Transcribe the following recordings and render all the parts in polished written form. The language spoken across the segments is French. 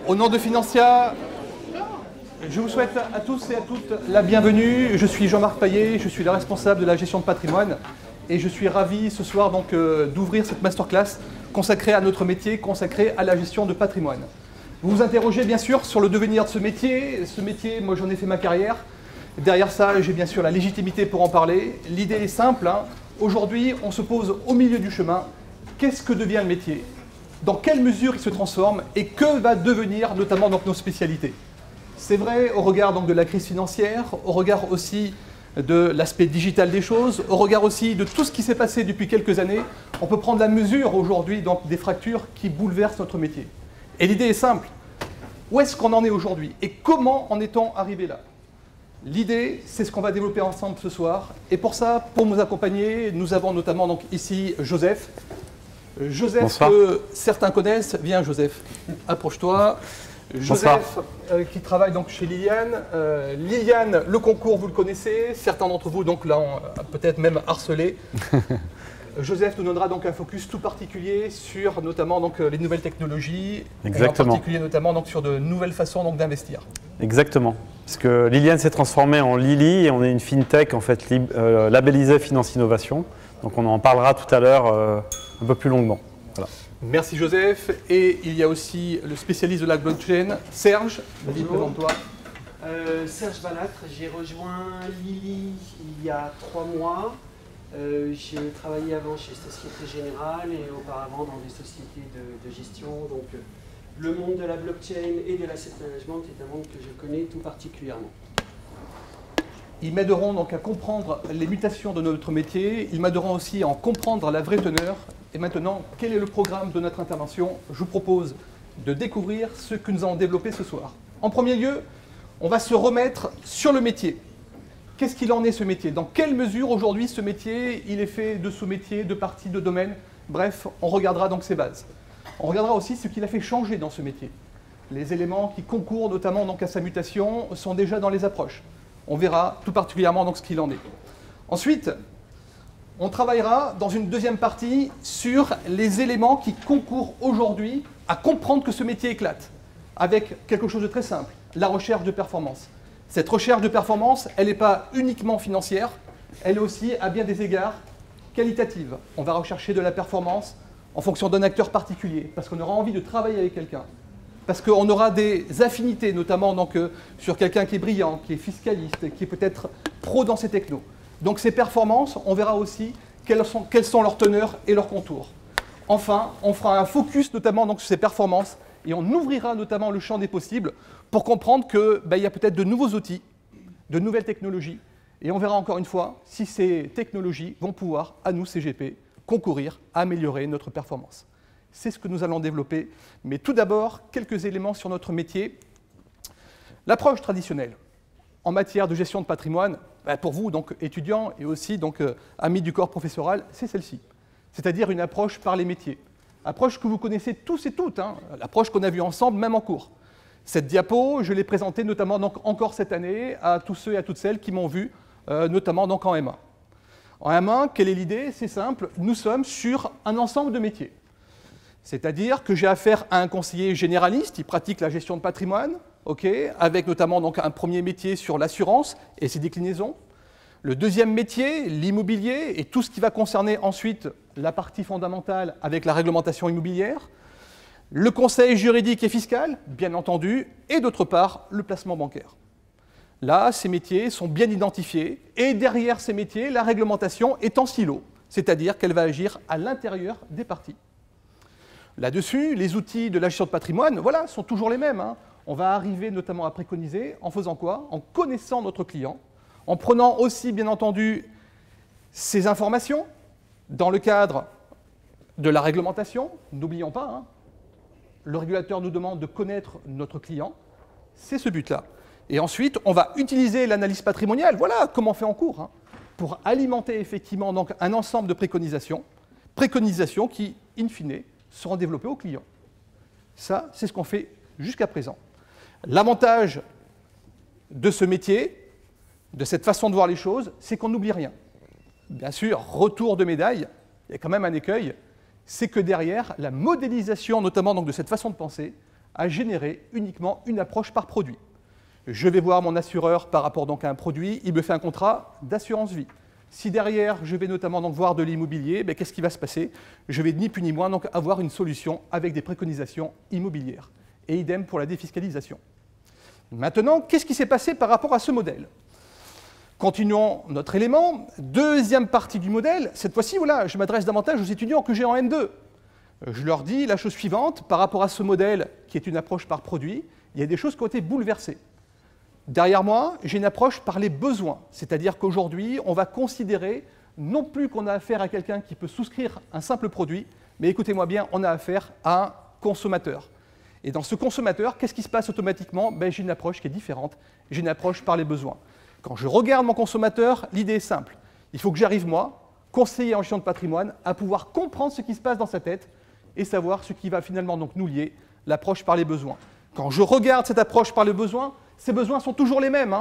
Au nom de Financia, je vous souhaite à tous et à toutes la bienvenue. Je suis Jean-Marc Paillet, je suis le responsable de la gestion de patrimoine et je suis ravi ce soir donc d'ouvrir cette masterclass consacrée à notre métier, consacrée à la gestion de patrimoine. Vous vous interrogez bien sûr sur le devenir de ce métier. Ce métier, moi j'en ai fait ma carrière. Derrière ça, j'ai bien sûr la légitimité pour en parler. L'idée est simple, hein. Aujourd'hui, on se pose au milieu du chemin. Qu'est-ce que devient le métier ? Dans quelle mesure il se transforme et que va devenir notamment donc, nos spécialités? C'est vrai au regard donc, de la crise financière, au regard aussi de l'aspect digital des choses, au regard aussi de tout ce qui s'est passé depuis quelques années, on peut prendre la mesure aujourd'hui donc, des fractures qui bouleversent notre métier. Et l'idée est simple, où est-ce qu'on en est aujourd'hui et comment en est-on arrivé là? L'idée, c'est ce qu'on va développer ensemble ce soir. Et pour ça, pour nous accompagner, nous avons notamment donc, ici Joseph. Joseph, que certains connaissent. Viens Joseph, approche-toi. Joseph, qui travaille donc chez Liliane. Liliane, le concours, vous le connaissez. Certains d'entre vous, donc là, ont peut-être même harcelé. Joseph nous donnera donc un focus tout particulier sur notamment donc, les nouvelles technologies. Exactement. En particulier notamment donc, sur de nouvelles façons donc, d'investir. Exactement. Parce que Liliane s'est transformée en Lily et on est une fintech en fait labellisée Finance Innovation. Donc on en parlera tout à l'heure un peu plus longuement. Voilà. Merci Joseph. Et il y a aussi le spécialiste de la blockchain, Serge. Vas-y, présente-toi. Serge Balâtre, j'ai rejoint Lily il y a 3 mois. J'ai travaillé avant chez Société Générale et auparavant dans des sociétés de gestion. Donc le monde de la blockchain et de l'asset management est un monde que je connais tout particulièrement. Ils m'aideront donc à comprendre les mutations de notre métier. Ils m'aideront aussi à en comprendre la vraie teneur. Et maintenant, quel est le programme de notre intervention? Je vous propose de découvrir ce que nous allons développer ce soir. En premier lieu, on va se remettre sur le métier. Qu'est-ce qu'il en est ce métier? Dans quelle mesure aujourd'hui ce métier, il est fait de sous-métiers, de parties, de domaines? Bref, on regardera donc ses bases. On regardera aussi ce qu'il a fait changer dans ce métier. Les éléments qui concourent notamment donc à sa mutation sont déjà dans les approches. On verra tout particulièrement donc ce qu'il en est. Ensuite, on travaillera dans une deuxième partie sur les éléments qui concourent aujourd'hui à comprendre que ce métier éclate, avec quelque chose de très simple, la recherche de performance. Cette recherche de performance, elle n'est pas uniquement financière, elle est aussi, à bien des égards, qualitative. On va rechercher de la performance en fonction d'un acteur particulier, parce qu'on aura envie de travailler avec quelqu'un, parce qu'on aura des affinités, notamment donc, sur quelqu'un qui est brillant, qui est fiscaliste, qui est peut-être pro dans ses technos. Donc ces performances, on verra aussi quelles sont leurs teneurs et leurs contours. Enfin, on fera un focus notamment donc, sur ces performances et on ouvrira notamment le champ des possibles pour comprendre qu'il y a peut-être de nouveaux outils, de nouvelles technologies, et on verra encore une fois si ces technologies vont pouvoir, à nous, CGP, concourir à améliorer notre performance. C'est ce que nous allons développer, mais tout d'abord, quelques éléments sur notre métier. L'approche traditionnelle en matière de gestion de patrimoine, pour vous, donc étudiants et aussi donc, amis du corps professoral, c'est celle-ci, c'est-à-dire une approche par les métiers. Approche que vous connaissez tous et toutes, hein, l'approche qu'on a vue ensemble, même en cours. Cette diapo, je l'ai présentée notamment donc, encore cette année à tous ceux et à toutes celles qui m'ont vu, notamment donc, en M1. En M1, quelle est l'idée? C'est simple, nous sommes sur un ensemble de métiers. C'est-à-dire que j'ai affaire à un conseiller généraliste, il pratique la gestion de patrimoine, avec notamment donc, un premier métier sur l'assurance et ses déclinaisons. Le deuxième métier, l'immobilier, et tout ce qui va concerner ensuite la partie fondamentale avec la réglementation immobilière. Le conseil juridique et fiscal, bien entendu, et d'autre part, le placement bancaire. Là, ces métiers sont bien identifiés, et derrière ces métiers, la réglementation est en silo, c'est-à-dire qu'elle va agir à l'intérieur des parties. Là-dessus, les outils de la gestion de patrimoine, voilà, sont toujours les mêmes. Hein. On va arriver notamment à préconiser en faisant quoi? En connaissant notre client, en prenant aussi, bien entendu, ces informations dans le cadre de la réglementation. N'oublions pas, hein, le régulateur nous demande de connaître notre client, c'est ce but-là. Et ensuite, on va utiliser l'analyse patrimoniale, voilà comment on fait en cours, hein, pour alimenter effectivement donc, un ensemble de préconisations qui, in fine, seront développées au client. Ça, c'est ce qu'on fait jusqu'à présent. L'avantage de ce métier, de cette façon de voir les choses, c'est qu'on n'oublie rien. Bien sûr, retour de médaille, il y a quand même un écueil, c'est que derrière, la modélisation, notamment donc, de cette façon de penser, à générer uniquement une approche par produit. Je vais voir mon assureur par rapport donc à un produit, il me fait un contrat d'assurance vie. Si derrière, je vais notamment donc voir de l'immobilier, qu'est-ce qui va se passer? Je vais ni plus ni moins donc avoir une solution avec des préconisations immobilières. Et idem pour la défiscalisation. Maintenant, qu'est-ce qui s'est passé par rapport à ce modèle? Continuons notre élément. Deuxième partie du modèle. Cette fois-ci, voilà, je m'adresse davantage aux étudiants que j'ai en N2. Je leur dis la chose suivante. Par rapport à ce modèle, qui est une approche par produit, il y a des choses qui ont été bouleversées. Derrière moi, j'ai une approche par les besoins. C'est-à-dire qu'aujourd'hui, on va considérer non plus qu'on a affaire à quelqu'un qui peut souscrire un simple produit, mais écoutez-moi bien, on a affaire à un consommateur. Et dans ce consommateur, qu'est-ce qui se passe automatiquement? J'ai une approche qui est différente. J'ai une approche par les besoins. Quand je regarde mon consommateur, l'idée est simple. Il faut que j'arrive, moi, conseiller en gestion de patrimoine, à pouvoir comprendre ce qui se passe dans sa tête et savoir ce qui va finalement donc nous lier, l'approche par les besoins. Quand je regarde cette approche par les besoins, ces besoins sont toujours les mêmes.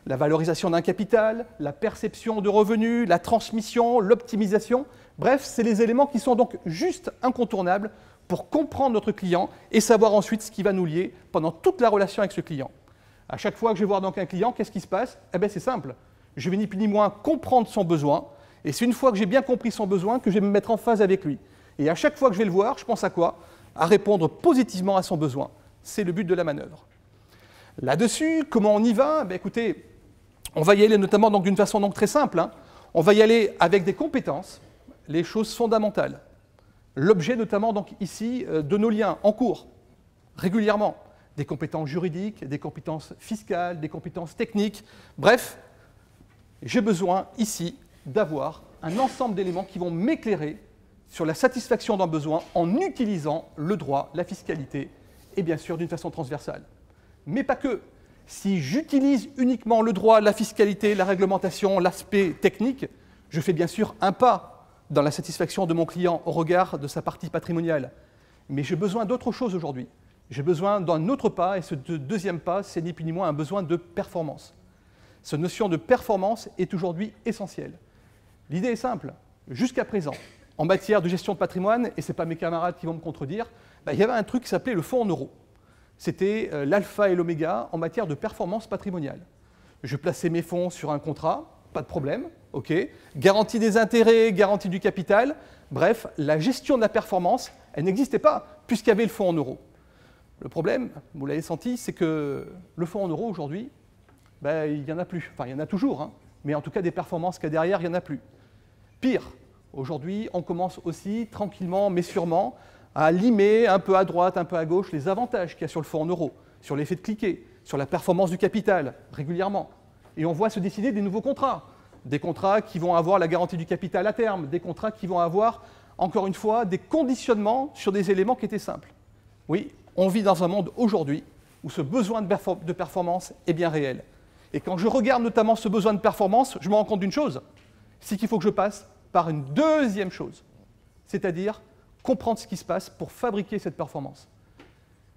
La valorisation d'un capital, la perception de revenus, la transmission, l'optimisation. Bref, c'est les éléments qui sont donc juste incontournables pour comprendre notre client et savoir ensuite ce qui va nous lier pendant toute la relation avec ce client. À chaque fois que je vais voir donc un client, qu'est-ce qui se passe? C'est simple. Je vais ni plus ni moins comprendre son besoin. Et c'est une fois que j'ai bien compris son besoin que je vais me mettre en phase avec lui. Et à chaque fois que je vais le voir, je pense à quoi? À répondre positivement à son besoin. C'est le but de la manœuvre. Là-dessus, comment on y va? Écoutez, on va y aller notamment d'une façon donc très simple. On va y aller avec des compétences, les choses fondamentales. L'objet notamment donc ici de nos liens en cours, régulièrement. Des compétences juridiques, des compétences fiscales, des compétences techniques. Bref, j'ai besoin ici d'avoir un ensemble d'éléments qui vont m'éclairer sur la satisfaction d'un besoin en utilisant le droit, la fiscalité et bien sûr d'une façon transversale. Mais pas que. Si j'utilise uniquement le droit, la fiscalité, la réglementation, l'aspect technique, je fais bien sûr un pas dans la satisfaction de mon client au regard de sa partie patrimoniale. Mais j'ai besoin d'autre chose aujourd'hui. J'ai besoin d'un autre pas, et ce deuxième pas, c'est ni plus ni moins un besoin de performance. Cette notion de performance est aujourd'hui essentielle. L'idée est simple. Jusqu'à présent, en matière de gestion de patrimoine, et ce n'est pas mes camarades qui vont me contredire, il y avait un truc qui s'appelait le fonds en euros. C'était l'alpha et l'oméga en matière de performance patrimoniale. Je plaçais mes fonds sur un contrat, pas de problème, ok. Garantie des intérêts, garantie du capital. Bref, la gestion de la performance, elle n'existait pas puisqu'il y avait le fonds en euros. Le problème, vous l'avez senti, c'est que le fonds en euros aujourd'hui, il n'y en a plus. Enfin, il y en a toujours, mais en tout cas des performances qu'il y a derrière, il n'y en a plus. Pire, aujourd'hui, on commence aussi tranquillement mais sûrement à limer un peu à droite, un peu à gauche les avantages qu'il y a sur le fonds en euros, sur l'effet de cliquet, sur la performance du capital, régulièrement. Et on voit se dessiner des nouveaux contrats. Des contrats qui vont avoir la garantie du capital à terme, des contrats qui vont avoir, encore une fois, des conditionnements sur des éléments qui étaient simples. Oui, on vit dans un monde aujourd'hui où ce besoin de performance est bien réel. Et quand je regarde notamment ce besoin de performance, je me rends compte d'une chose, c'est qu'il faut que je passe par une deuxième chose, c'est-à-dire comprendre ce qui se passe pour fabriquer cette performance.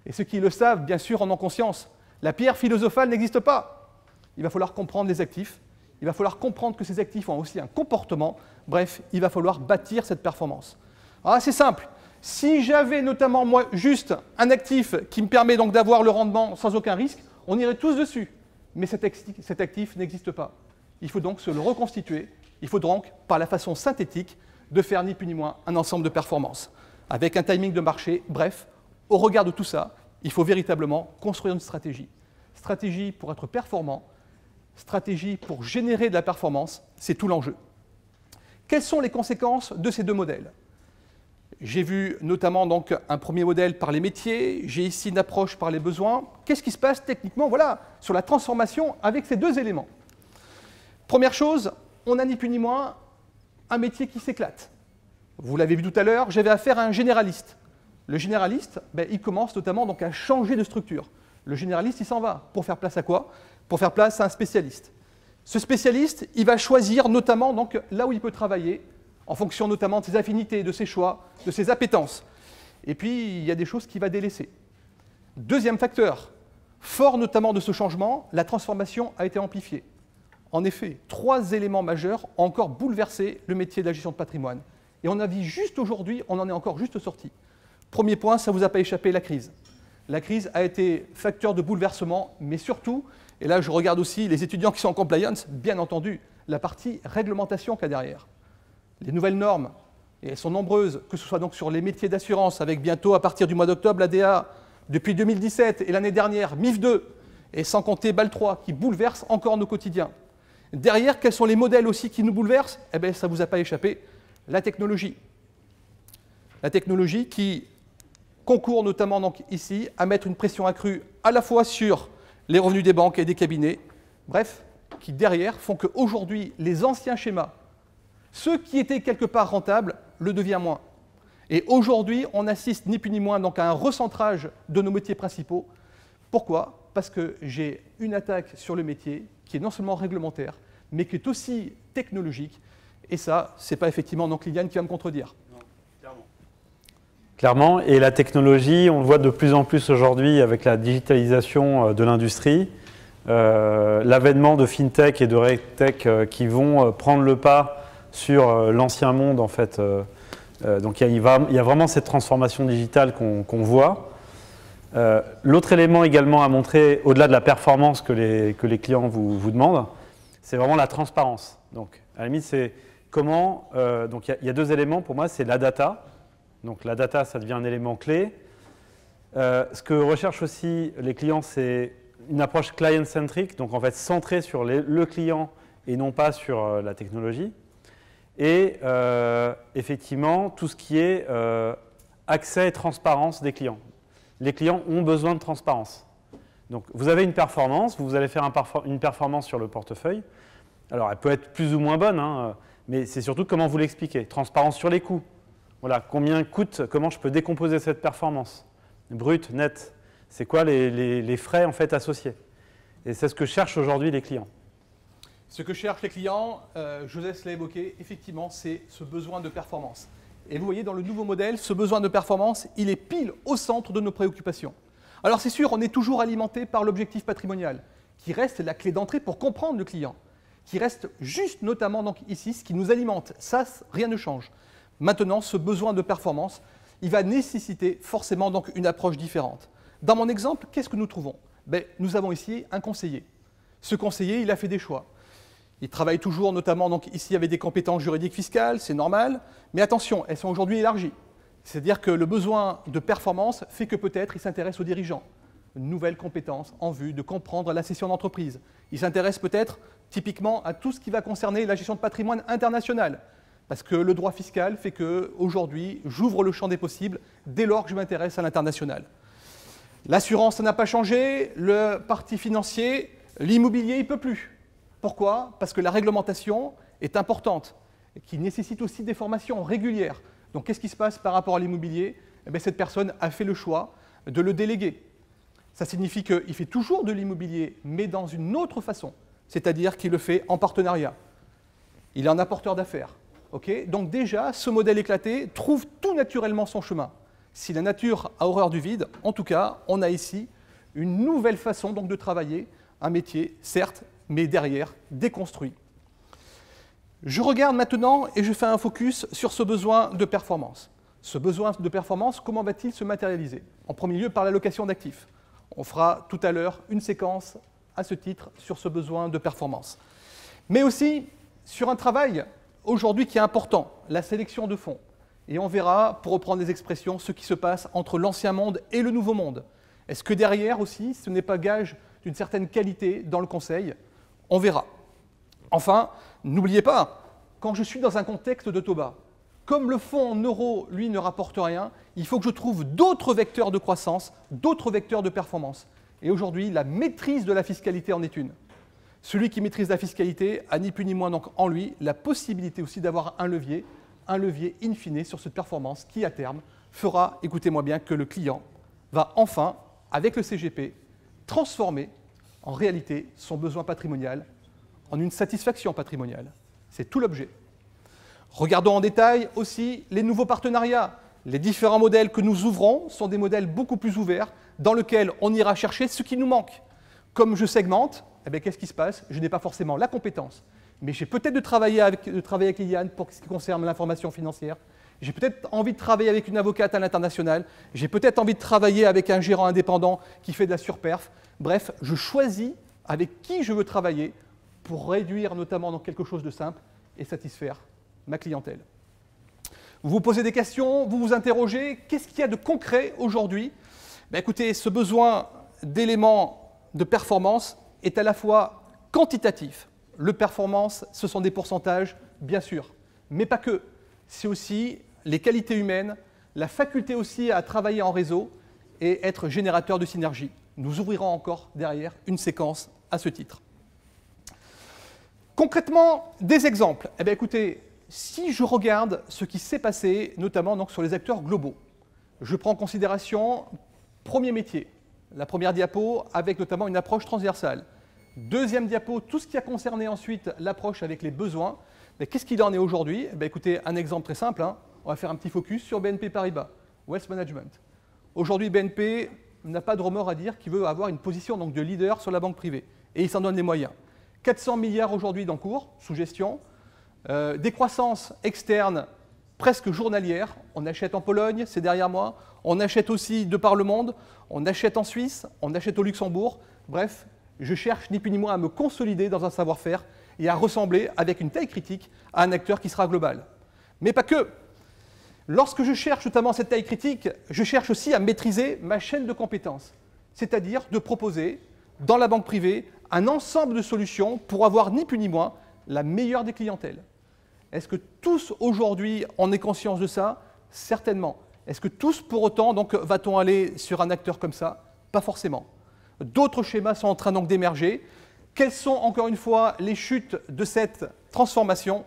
Et ceux qui le savent, bien sûr, en ont conscience. La pierre philosophale n'existe pas. Il va falloir comprendre les actifs, il va falloir comprendre que ces actifs ont aussi un comportement. Bref, il va falloir bâtir cette performance. Ah, c'est simple. Si j'avais notamment, moi, juste un actif qui me permet donc d'avoir le rendement sans aucun risque, on irait tous dessus. Mais cet actif n'existe pas. Il faut donc se le reconstituer. Il faut donc, par la façon synthétique, de faire ni plus ni moins un ensemble de performances. Avec un timing de marché, bref, au regard de tout ça, il faut véritablement construire une stratégie. Stratégie pour être performant, stratégie pour générer de la performance, c'est tout l'enjeu. Quelles sont les conséquences de ces deux modèles? J'ai vu notamment donc un premier modèle par les métiers, j'ai ici une approche par les besoins. Qu'est-ce qui se passe techniquement sur la transformation avec ces deux éléments? Première chose, on n'a ni plus ni moins un métier qui s'éclate. Vous l'avez vu tout à l'heure, j'avais affaire à un généraliste. Le généraliste, il commence notamment donc à changer de structure. Le généraliste, il s'en va. Pour faire place à quoi? Pour faire place à un spécialiste. Ce spécialiste, il va choisir notamment donc, là où il peut travailler, en fonction notamment de ses affinités, de ses choix, de ses appétences. Et puis, il y a des choses qu'il va délaisser. Deuxième facteur, fort notamment de ce changement, la transformation a été amplifiée. En effet, 3 éléments majeurs ont encore bouleversé le métier de la gestion de patrimoine. Et on a vu juste aujourd'hui, on en est encore juste sorti. Premier point, ça ne vous a pas échappé, la crise. La crise a été facteur de bouleversement, mais surtout, et là je regarde aussi les étudiants qui sont en compliance, bien entendu, la partie réglementation qu'il y a derrière. Les nouvelles normes, et elles sont nombreuses, que ce soit donc sur les métiers d'assurance, avec bientôt, à partir du mois d'octobre, l'ADA, depuis 2017 et l'année dernière, MIF 2, et sans compter BAL 3, qui bouleversent encore nos quotidiens. Derrière, quels sont les modèles aussi qui nous bouleversent? Eh bien, ça ne vous a pas échappé, la technologie. La technologie qui concourt notamment donc ici à mettre une pression accrue à la fois sur les revenus des banques et des cabinets, bref, qui derrière font qu'aujourd'hui, les anciens schémas, ceux qui étaient quelque part rentables, le deviennent moins. Et aujourd'hui, on assiste ni plus ni moins donc à un recentrage de nos métiers principaux. Pourquoi? Parce que j'ai une attaque sur le métier qui est non seulement réglementaire, mais qui est aussi technologique. Et ça, ce n'est pas effectivement donc Liliane qui va me contredire. Clairement, et la technologie, on le voit de plus en plus aujourd'hui avec la digitalisation de l'industrie, l'avènement de FinTech et de RegTech qui vont prendre le pas sur l'ancien monde en fait. Donc il y a vraiment cette transformation digitale qu'on voit. L'autre élément également à montrer, au-delà de la performance que les clients vous demandent, c'est vraiment la transparence. Donc à la limite, c'est comment, donc il y a deux éléments pour moi, c'est la data. Donc la data, ça devient un élément clé. Ce que recherchent aussi les clients, c'est une approche client-centric, donc en fait centrée sur le client et non pas sur la technologie. Et effectivement, tout ce qui est accès et transparence des clients. Les clients ont besoin de transparence. Donc vous avez une performance, vous allez faire une performance sur le portefeuille. Alors elle peut être plus ou moins bonne, hein, mais c'est surtout comment vous l'expliquez. Transparence sur les coûts. Voilà, combien coûte, comment je peux décomposer cette performance? Brut, net, c'est quoi les frais en fait associés? Et c'est ce que cherchent aujourd'hui les clients. Ce que cherchent les clients, Joseph l'a évoqué, effectivement, c'est ce besoin de performance. Et vous voyez, dans le nouveau modèle, ce besoin de performance, il est pile au centre de nos préoccupations. Alors c'est sûr, on est toujours alimenté par l'objectif patrimonial, qui reste la clé d'entrée pour comprendre le client, qui reste juste notamment donc ici, ce qui nous alimente. Ça, rien ne change. Maintenant, ce besoin de performance, il va nécessiter forcément donc une approche différente. Dans mon exemple, qu'est-ce que nous trouvons? Nous avons ici un conseiller. Ce conseiller, il a fait des choix. Il travaille toujours notamment donc ici avec des compétences juridiques fiscales, c'est normal, mais attention, elles sont aujourd'hui élargies. C'est-à-dire que le besoin de performance fait que peut-être il s'intéresse aux dirigeants. Une nouvelle compétence en vue de comprendre la cession d'entreprise. Il s'intéresse peut-être typiquement à tout ce qui va concerner la gestion de patrimoine international. Parce que le droit fiscal fait qu'aujourd'hui, j'ouvre le champ des possibles dès lors que je m'intéresse à l'international. L'assurance, ça n'a pas changé. Le parti financier, l'immobilier, il ne peut plus. Pourquoi? Parce que la réglementation est importante et qui nécessite aussi des formations régulières. Donc, qu'est-ce qui se passe par rapport à l'immobilier? Cette personne a fait le choix de le déléguer. Ça signifie qu'il fait toujours de l'immobilier, mais dans une autre façon. C'est-à-dire qu'il le fait en partenariat. Il est un apporteur d'affaires. Okay, donc déjà, ce modèle éclaté trouve tout naturellement son chemin. Si la nature a horreur du vide, en tout cas, on a ici une nouvelle façon donc, de travailler, un métier, certes, mais derrière, déconstruit. Je regarde maintenant et je fais un focus sur ce besoin de performance. Ce besoin de performance, comment va-t-il se matérialiser? En premier lieu, par l'allocation d'actifs. On fera tout à l'heure une séquence à ce titre sur ce besoin de performance. Mais aussi sur un travail aujourd'hui qui est important, la sélection de fonds. Et on verra, pour reprendre les expressions, ce qui se passe entre l'ancien monde et le nouveau monde. Est-ce que derrière aussi, ce n'est pas gage d'une certaine qualité dans le conseil? On verra. Enfin, n'oubliez pas, quand je suis dans un contexte de taux bas, comme le fonds en euros, lui, ne rapporte rien, il faut que je trouve d'autres vecteurs de croissance, d'autres vecteurs de performance. Et aujourd'hui, la maîtrise de la fiscalité en est une. Celui qui maîtrise la fiscalité a ni plus ni moins donc en lui la possibilité aussi d'avoir un levier in fine sur cette performance qui, à terme, fera, écoutez-moi bien, que le client va enfin, avec le CGP, transformer en réalité son besoin patrimonial en une satisfaction patrimoniale. C'est tout l'objet. Regardons en détail aussi les nouveaux partenariats. Les différents modèles que nous ouvrons sont des modèles beaucoup plus ouverts dans lesquels on ira chercher ce qui nous manque. Comme je segmente, qu'est-ce qui se passe? Je n'ai pas forcément la compétence, mais j'ai peut-être de travailler avec Liliane pour ce qui concerne l'information financière. j'ai peut-être envie de travailler avec une avocate à l'international, j'ai peut-être envie de travailler avec un gérant indépendant qui fait de la surperf. Bref, je choisis avec qui je veux travailler pour réduire notamment dans quelque chose de simple et satisfaire ma clientèle. Vous vous posez des questions, vous vous interrogez, qu'est-ce qu'il y a de concret aujourd'hui? Écoutez, ce besoin d'éléments de performance est à la fois quantitatif. Le performance, ce sont des pourcentages, bien sûr, mais pas que. C'est aussi les qualités humaines, la faculté aussi à travailler en réseau et être générateur de synergie. Nous ouvrirons encore derrière une séquence à ce titre. Concrètement, des exemples. Écoutez, si je regarde ce qui s'est passé, notamment donc, sur les acteurs globaux, je prends en considération premier métier, la première diapo avec notamment une approche transversale. Deuxième diapo, tout ce qui a concerné ensuite l'approche avec les besoins. Mais qu'est-ce qu'il en est aujourd'hui? Écoutez, un exemple très simple, hein. On va faire un petit focus sur BNP Paribas, Wealth Management. Aujourd'hui, BNP n'a pas de remords à dire qu'il veut avoir une position donc, de leader sur la banque privée. Et il s'en donne les moyens. 400 milliards aujourd'hui d'encours, sous gestion. Des croissances externes presque journalières. On achète en Pologne, c'est derrière moi. On achète aussi de par le monde. On achète en Suisse, on achète au Luxembourg. Bref, je cherche ni plus ni moins à me consolider dans un savoir-faire et à ressembler avec une taille critique à un acteur qui sera global. Mais pas que. Lorsque je cherche notamment cette taille critique, je cherche aussi à maîtriser ma chaîne de compétences, c'est-à-dire de proposer dans la banque privée un ensemble de solutions pour avoir ni plus ni moins la meilleure des clientèles. Est-ce que tous aujourd'hui on ait conscience de ça? Certainement. Est-ce que tous pour autant donc va-t-on aller sur un acteur comme ça? Pas forcément. D'autres schémas sont en train donc d'émerger. Quelles sont encore une fois les chutes de cette transformation?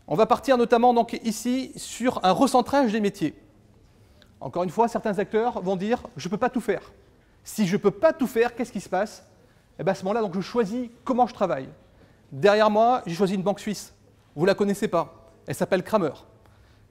On va partir notamment donc ici sur un recentrage des métiers. Encore une fois, certains acteurs vont dire « je ne peux pas tout faire ». Si je ne peux pas tout faire, qu'est-ce qui se passe? À ce moment-là, donc, je choisis comment je travaille. Derrière moi, j'ai choisi une banque suisse. Vous ne la connaissez pas. Elle s'appelle Kramer.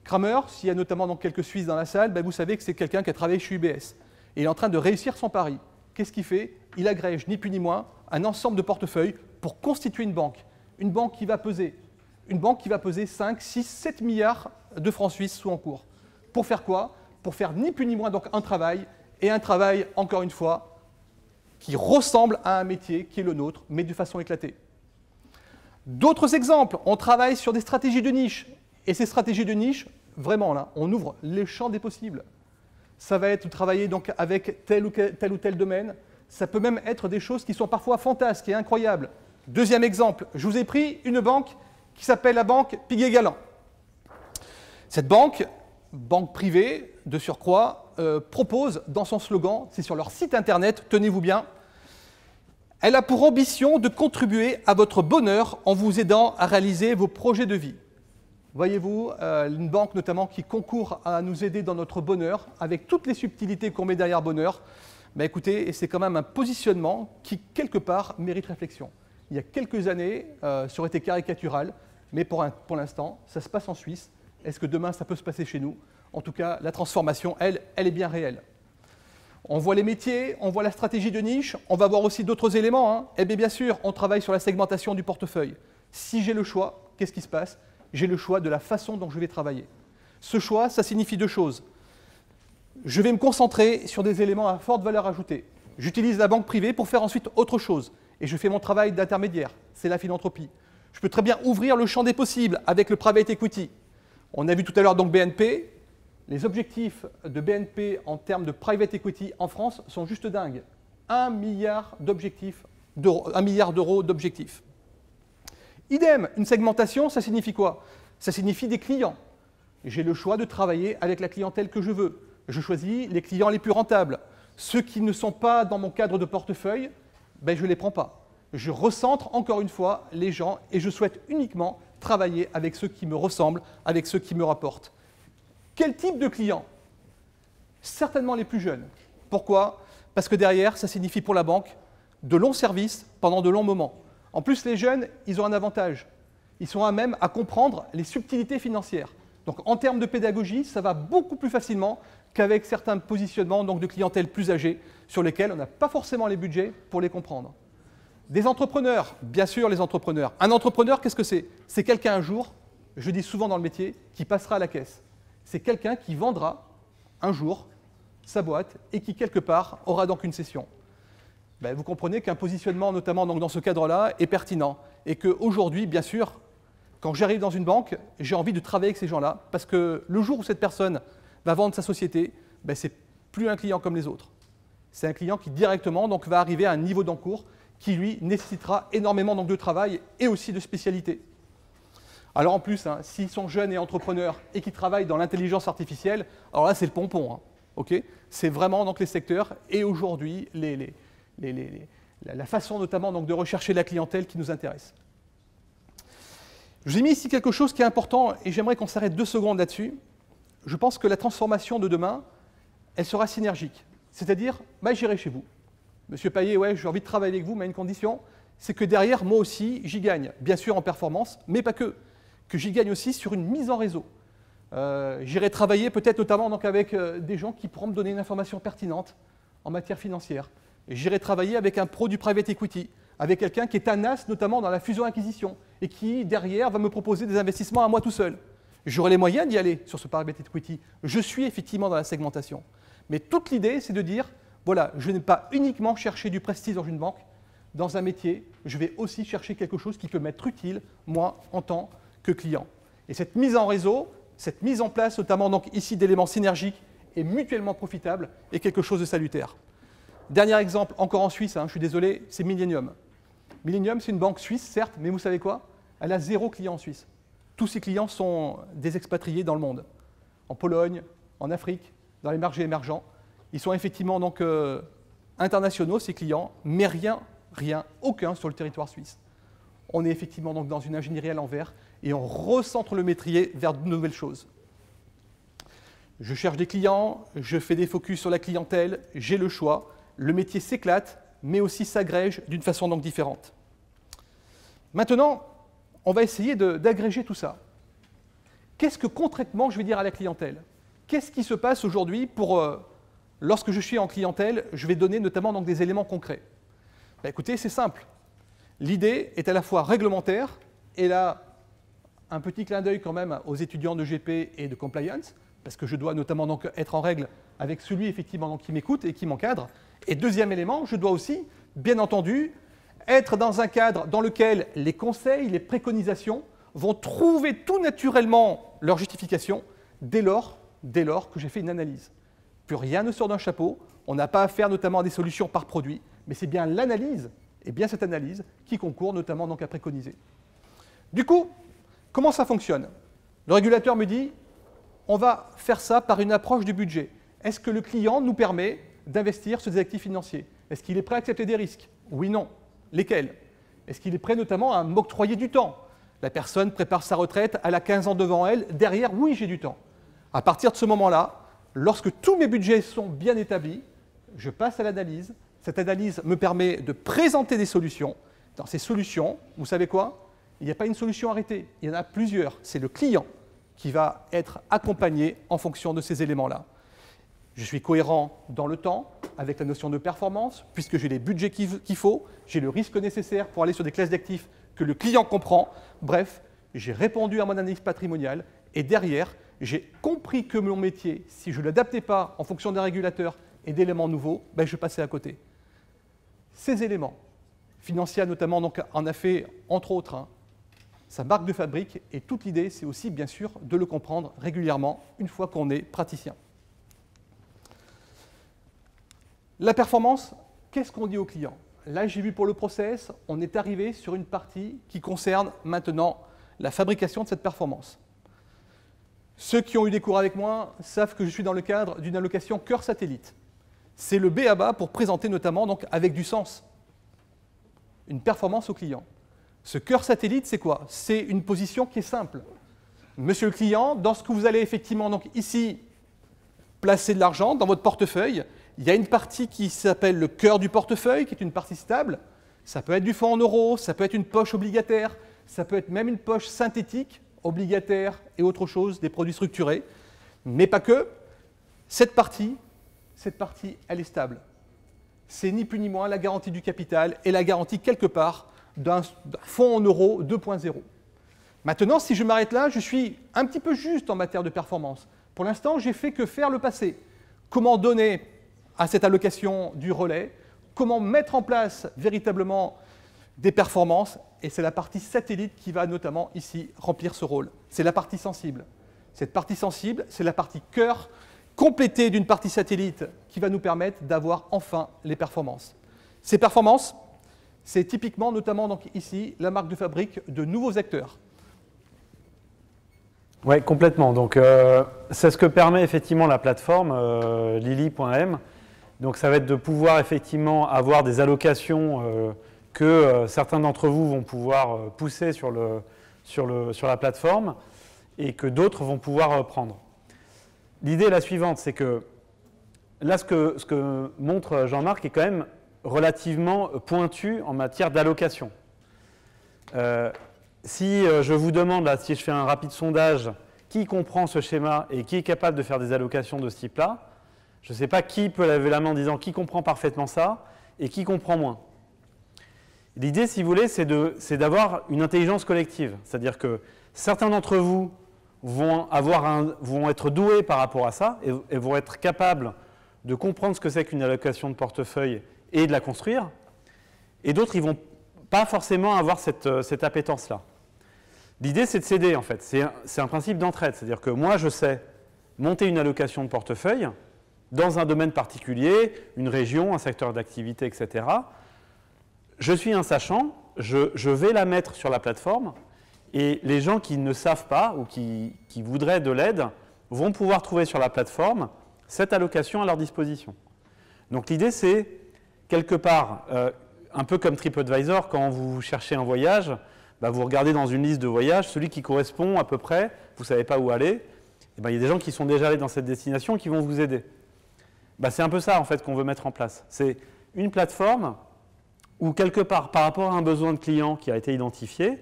Kramer, s'il y a notamment donc, quelques Suisses dans la salle, vous savez que c'est quelqu'un qui a travaillé chez UBS. Et il est en train de réussir son pari. Qu'est-ce qu'il fait? Il agrège, ni plus ni moins, un ensemble de portefeuilles pour constituer une banque. Une banque qui va peser 5, 6, 7 milliards de francs suisses sous encours. Pour faire quoi? Pour faire ni plus ni moins donc un travail, et un travail, encore une fois, qui ressemble à un métier qui est le nôtre, mais de façon éclatée. D'autres exemples, on travaille sur des stratégies de niche. Et ces stratégies de niche, vraiment là, on ouvre les champs des possibles. Ça va être travailler donc avec tel ou tel domaine. Ça peut même être des choses qui sont parfois fantasques et incroyables. Deuxième exemple, je vous ai pris une banque qui s'appelle la banque Piguet-Galland. Cette banque privée de surcroît, propose dans son slogan, c'est sur leur site internet, tenez-vous bien, elle a pour ambition de contribuer à votre bonheur en vous aidant à réaliser vos projets de vie. Voyez-vous, une banque notamment qui concourt à nous aider dans notre bonheur, avec toutes les subtilités qu'on met derrière bonheur, écoutez, c'est quand même un positionnement qui, quelque part, mérite réflexion. Il y a quelques années, ça aurait été caricatural, mais pour l'instant, ça se passe en Suisse. Est-ce que demain, ça peut se passer chez nous? En tout cas, la transformation, elle est bien réelle. On voit les métiers, on voit la stratégie de niche, on va voir aussi d'autres éléments. Hein. Eh bien sûr, on travaille sur la segmentation du portefeuille. Si j'ai le choix, qu'est-ce qui se passe? J'ai le choix de la façon dont je vais travailler. Ce choix, ça signifie deux choses. Je vais me concentrer sur des éléments à forte valeur ajoutée. J'utilise la banque privée pour faire ensuite autre chose. Et je fais mon travail d'intermédiaire. C'est la philanthropie. Je peux très bien ouvrir le champ des possibles avec le private equity. On a vu tout à l'heure donc BNP. Les objectifs de BNP en termes de private equity en France sont juste dingues. 1 milliard d'euros d'objectifs. Idem, une segmentation, ça signifie quoi? Ça signifie des clients. J'ai le choix de travailler avec la clientèle que je veux. Je choisis les clients les plus rentables. Ceux qui ne sont pas dans mon cadre de portefeuille, je ne les prends pas. Je recentre encore une fois les gens et je souhaite uniquement travailler avec ceux qui me ressemblent, avec ceux qui me rapportent. Quel type de clients? Certainement les plus jeunes. Pourquoi? Parce que derrière, ça signifie pour la banque de longs services pendant de longs moments. En plus, les jeunes, ils ont un avantage. Ils sont à même à comprendre les subtilités financières. Donc en termes de pédagogie, ça va beaucoup plus facilement qu'avec certains positionnements donc, de clientèle plus âgée sur lesquels on n'a pas forcément les budgets pour les comprendre. Des entrepreneurs, bien sûr les entrepreneurs. Un entrepreneur, qu'est-ce que c'est? C'est quelqu'un un jour, je dis souvent dans le métier, qui passera à la caisse. C'est quelqu'un qui vendra un jour sa boîte et qui, quelque part, aura donc une cession. Ben, vous comprenez qu'un positionnement, notamment donc dans ce cadre-là, est pertinent. Et qu'aujourd'hui, bien sûr, quand j'arrive dans une banque, j'ai envie de travailler avec ces gens-là, parce que le jour où cette personne va vendre sa société, ben, c'est plus un client comme les autres. C'est un client qui directement donc, va arriver à un niveau d'encours qui, lui, nécessitera énormément donc, de travail et aussi de spécialité. Alors en plus, hein, s'ils sont jeunes et entrepreneurs et qui travaillent dans l'intelligence artificielle, alors là, c'est le pompon. Hein, okay, c'est vraiment donc, les secteurs et aujourd'hui la façon notamment donc, de rechercher la clientèle qui nous intéresse. Je vous ai mis ici quelque chose qui est important et j'aimerais qu'on s'arrête 2 secondes là-dessus. Je pense que la transformation de demain, elle sera synergique. C'est-à-dire, bah, j'irai chez vous. Monsieur Payet, ouais, j'ai envie de travailler avec vous, mais à une condition, c'est que derrière, moi aussi, j'y gagne. Bien sûr en performance, mais pas que. Que j'y gagne aussi sur une mise en réseau. J'irai travailler peut-être notamment donc, avec des gens qui pourront me donner une information pertinente en matière financière. J'irai travailler avec un pro du private equity, avec quelqu'un qui est un as notamment dans la fusion-acquisition et qui, derrière, va me proposer des investissements à moi tout seul. J'aurai les moyens d'y aller sur ce private equity. Je suis effectivement dans la segmentation. Mais toute l'idée, c'est de dire, voilà, je n'ai pas uniquement cherché du prestige dans une banque, dans un métier, je vais aussi chercher quelque chose qui peut m'être utile, moi, en tant que client. Et cette mise en réseau, cette mise en place, notamment donc ici d'éléments synergiques et mutuellement profitables, est quelque chose de salutaire. Dernier exemple, encore en Suisse, hein, je suis désolé, c'est Millennium. Millennium, c'est une banque suisse, certes, mais vous savez quoi? Elle a 0 client en Suisse. Tous ses clients sont des expatriés dans le monde. En Pologne, en Afrique, dans les marchés émergents. Ils sont effectivement donc internationaux, ces clients, mais aucun sur le territoire suisse. On est effectivement donc dans une ingénierie à l'envers et on recentre le métier vers de nouvelles choses. Je cherche des clients, je fais des focus sur la clientèle, j'ai le choix. Le métier s'éclate, mais aussi s'agrège d'une façon donc différente. Maintenant, on va essayer d'agréger tout ça. Qu'est-ce que concrètement je vais dire à la clientèle? Qu'est-ce qui se passe aujourd'hui pour, lorsque je suis en clientèle, je vais donner notamment donc des éléments concrets? Ben, écoutez, c'est simple. L'idée est à la fois réglementaire, et là, un petit clin d'œil quand même aux étudiants de GP et de compliance, parce que je dois notamment donc être en règle avec celui effectivement donc qui m'écoute et qui m'encadre. Et deuxième élément, je dois aussi, bien entendu, être dans un cadre dans lequel les conseils, les préconisations vont trouver tout naturellement leur justification dès lors que j'ai fait une analyse. Plus rien ne sort d'un chapeau, on n'a pas à faire notamment à des solutions par produit, mais c'est bien l'analyse, et bien cette analyse, qui concourt notamment donc à préconiser. Du coup, comment ça fonctionne? Le régulateur me dit, on va faire ça par une approche du budget. Est-ce que le client nous permet d'investir sur des actifs financiers? Est-ce qu'il est prêt à accepter des risques? Oui, non. Lesquels? Est-ce qu'il est prêt notamment à m'octroyer du temps? La personne prépare sa retraite, elle a 15 ans devant elle, derrière, oui, j'ai du temps. À partir de ce moment-là, lorsque tous mes budgets sont bien établis, je passe à l'analyse. Cette analyse me permet de présenter des solutions. Dans ces solutions, vous savez quoi? Il n'y a pas une solution arrêtée, il y en a plusieurs. C'est le client qui va être accompagné en fonction de ces éléments-là. Je suis cohérent dans le temps avec la notion de performance, puisque j'ai les budgets qu'il faut, j'ai le risque nécessaire pour aller sur des classes d'actifs que le client comprend. Bref, j'ai répondu à mon analyse patrimoniale et derrière, j'ai compris que mon métier, si je ne l'adaptais pas en fonction d'un régulateur et d'éléments nouveaux, ben je passais à côté. Ces éléments, Financia notamment donc, en a fait, entre autres, sa marque de fabrique, et toute l'idée, c'est aussi bien sûr de le comprendre régulièrement une fois qu'on est praticien. La performance, qu'est-ce qu'on dit au client? Là, j'ai vu pour le process, on est arrivé sur une partie qui concerne maintenant la fabrication de cette performance. Ceux qui ont eu des cours avec moi savent que je suis dans le cadre d'une allocation cœur satellite. C'est le b.a.-ba pour présenter notamment donc, avec du sens une performance au client. Ce cœur satellite, c'est quoi? C'est une position qui est simple. Monsieur le client, dans ce que vous allez effectivement donc, ici placer de l'argent dans votre portefeuille, il y a une partie qui s'appelle le cœur du portefeuille, qui est une partie stable. Ça peut être du fonds en euros, ça peut être une poche obligataire, ça peut être même une poche synthétique, obligataire et autre chose, des produits structurés. Mais pas que. Cette partie, elle est stable. C'est ni plus ni moins la garantie du capital et la garantie quelque part d'un fonds en euros 2.0. Maintenant, si je m'arrête là, je suis un petit peu juste en matière de performance. Pour l'instant, j'ai fait que faire le passé. Comment donner à cette allocation du relais, comment mettre en place véritablement des performances, et c'est la partie satellite qui va notamment ici remplir ce rôle. C'est la partie sensible. Cette partie sensible, c'est la partie cœur, complétée d'une partie satellite qui va nous permettre d'avoir enfin les performances. Ces performances, c'est typiquement, notamment donc ici, la marque de fabrique de nouveaux acteurs. Oui, complètement. Donc, c'est ce que permet effectivement la plateforme Lily.m. Donc, ça va être de pouvoir effectivement avoir des allocations que certains d'entre vous vont pouvoir pousser sur la plateforme et que d'autres vont pouvoir prendre. L'idée est la suivante, c'est que là, ce que montre Jean-Marc est quand même relativement pointu en matière d'allocation. Si je vous demande, là, si je fais un rapide sondage, qui comprend ce schéma et qui est capable de faire des allocations de ce type-là, je ne sais pas qui peut lever la main en disant qui comprend parfaitement ça et qui comprend moins. L'idée, si vous voulez, c'est d'avoir une intelligence collective. C'est-à-dire que certains d'entre vous vont être doués par rapport à ça et vont être capables de comprendre ce que c'est qu'une allocation de portefeuille et de la construire. Et d'autres, ils ne vont pas forcément avoir cette appétence-là. L'idée, c'est de s'aider, en fait. C'est un principe d'entraide. C'est-à-dire que moi, je sais monter une allocation de portefeuille dans un domaine particulier, une région, un secteur d'activité, etc. Je suis un sachant, je vais la mettre sur la plateforme et les gens qui ne savent pas ou qui voudraient de l'aide vont pouvoir trouver sur la plateforme cette allocation à leur disposition. Donc l'idée, c'est quelque part, un peu comme TripAdvisor, quand vous cherchez un voyage, bah, vous regardez dans une liste de voyages, celui qui correspond à peu près, vous ne savez pas où aller, et bah, il y a des gens qui sont déjà allés dans cette destination qui vont vous aider. Bah, c'est un peu ça en fait qu'on veut mettre en place. C'est une plateforme où quelque part, par rapport à un besoin de client qui a été identifié,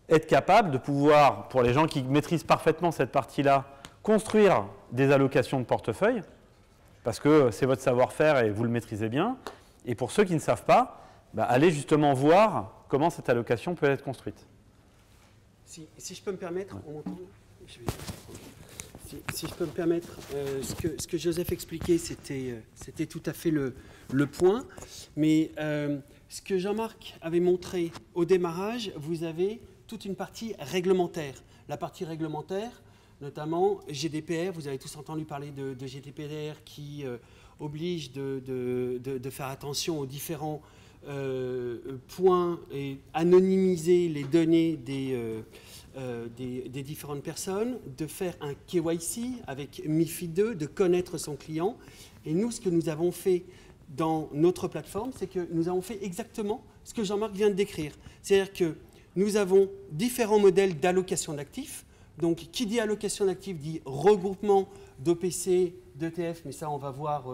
être capable de pouvoir, pour les gens qui maîtrisent parfaitement cette partie-là, construire des allocations de portefeuille, parce que c'est votre savoir-faire et vous le maîtrisez bien. Et pour ceux qui ne savent pas, bah, allez justement voir comment cette allocation peut être construite. Si je peux me permettre, on m'entend ? Si je peux me permettre, ce que Joseph expliquait, c'était tout à fait le point. Mais ce que Jean-Marc avait montré au démarrage, vous avez toute une partie réglementaire. La partie réglementaire, notamment GDPR, vous avez tous entendu parler de GDPR qui oblige de faire attention aux différents points et anonymiser les données des différentes personnes, de faire un KYC avec MiFID II, de connaître son client. Et nous, ce que nous avons fait dans notre plateforme, c'est que nous avons fait exactement ce que Jean-Marc vient de décrire. C'est-à-dire que nous avons différents modèles d'allocation d'actifs. Donc, qui dit allocation d'actifs dit regroupement d'OPC, d'ETF, mais ça, on va voir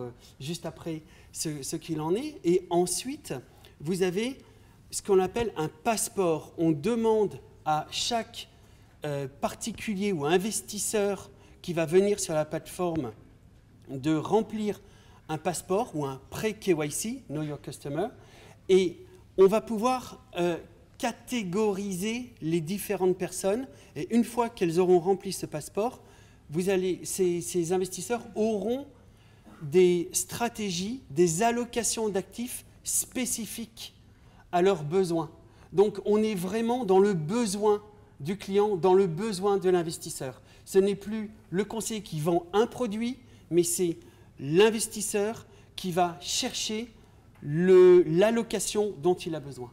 juste après ce qu'il en est. Et ensuite, vous avez ce qu'on appelle un passeport. On demande à chaque particulier ou investisseur qui va venir sur la plateforme de remplir un passeport ou un pré-KYC, Know Your Customer, et on va pouvoir catégoriser les différentes personnes. Et une fois qu'elles auront rempli ce passeport, ces investisseurs auront des stratégies, des allocations d'actifs spécifiques à leurs besoins. Donc, on est vraiment dans le besoin du client, dans le besoin de l'investisseur. Ce n'est plus le conseiller qui vend un produit, mais c'est l'investisseur qui va chercher l'allocation dont il a besoin.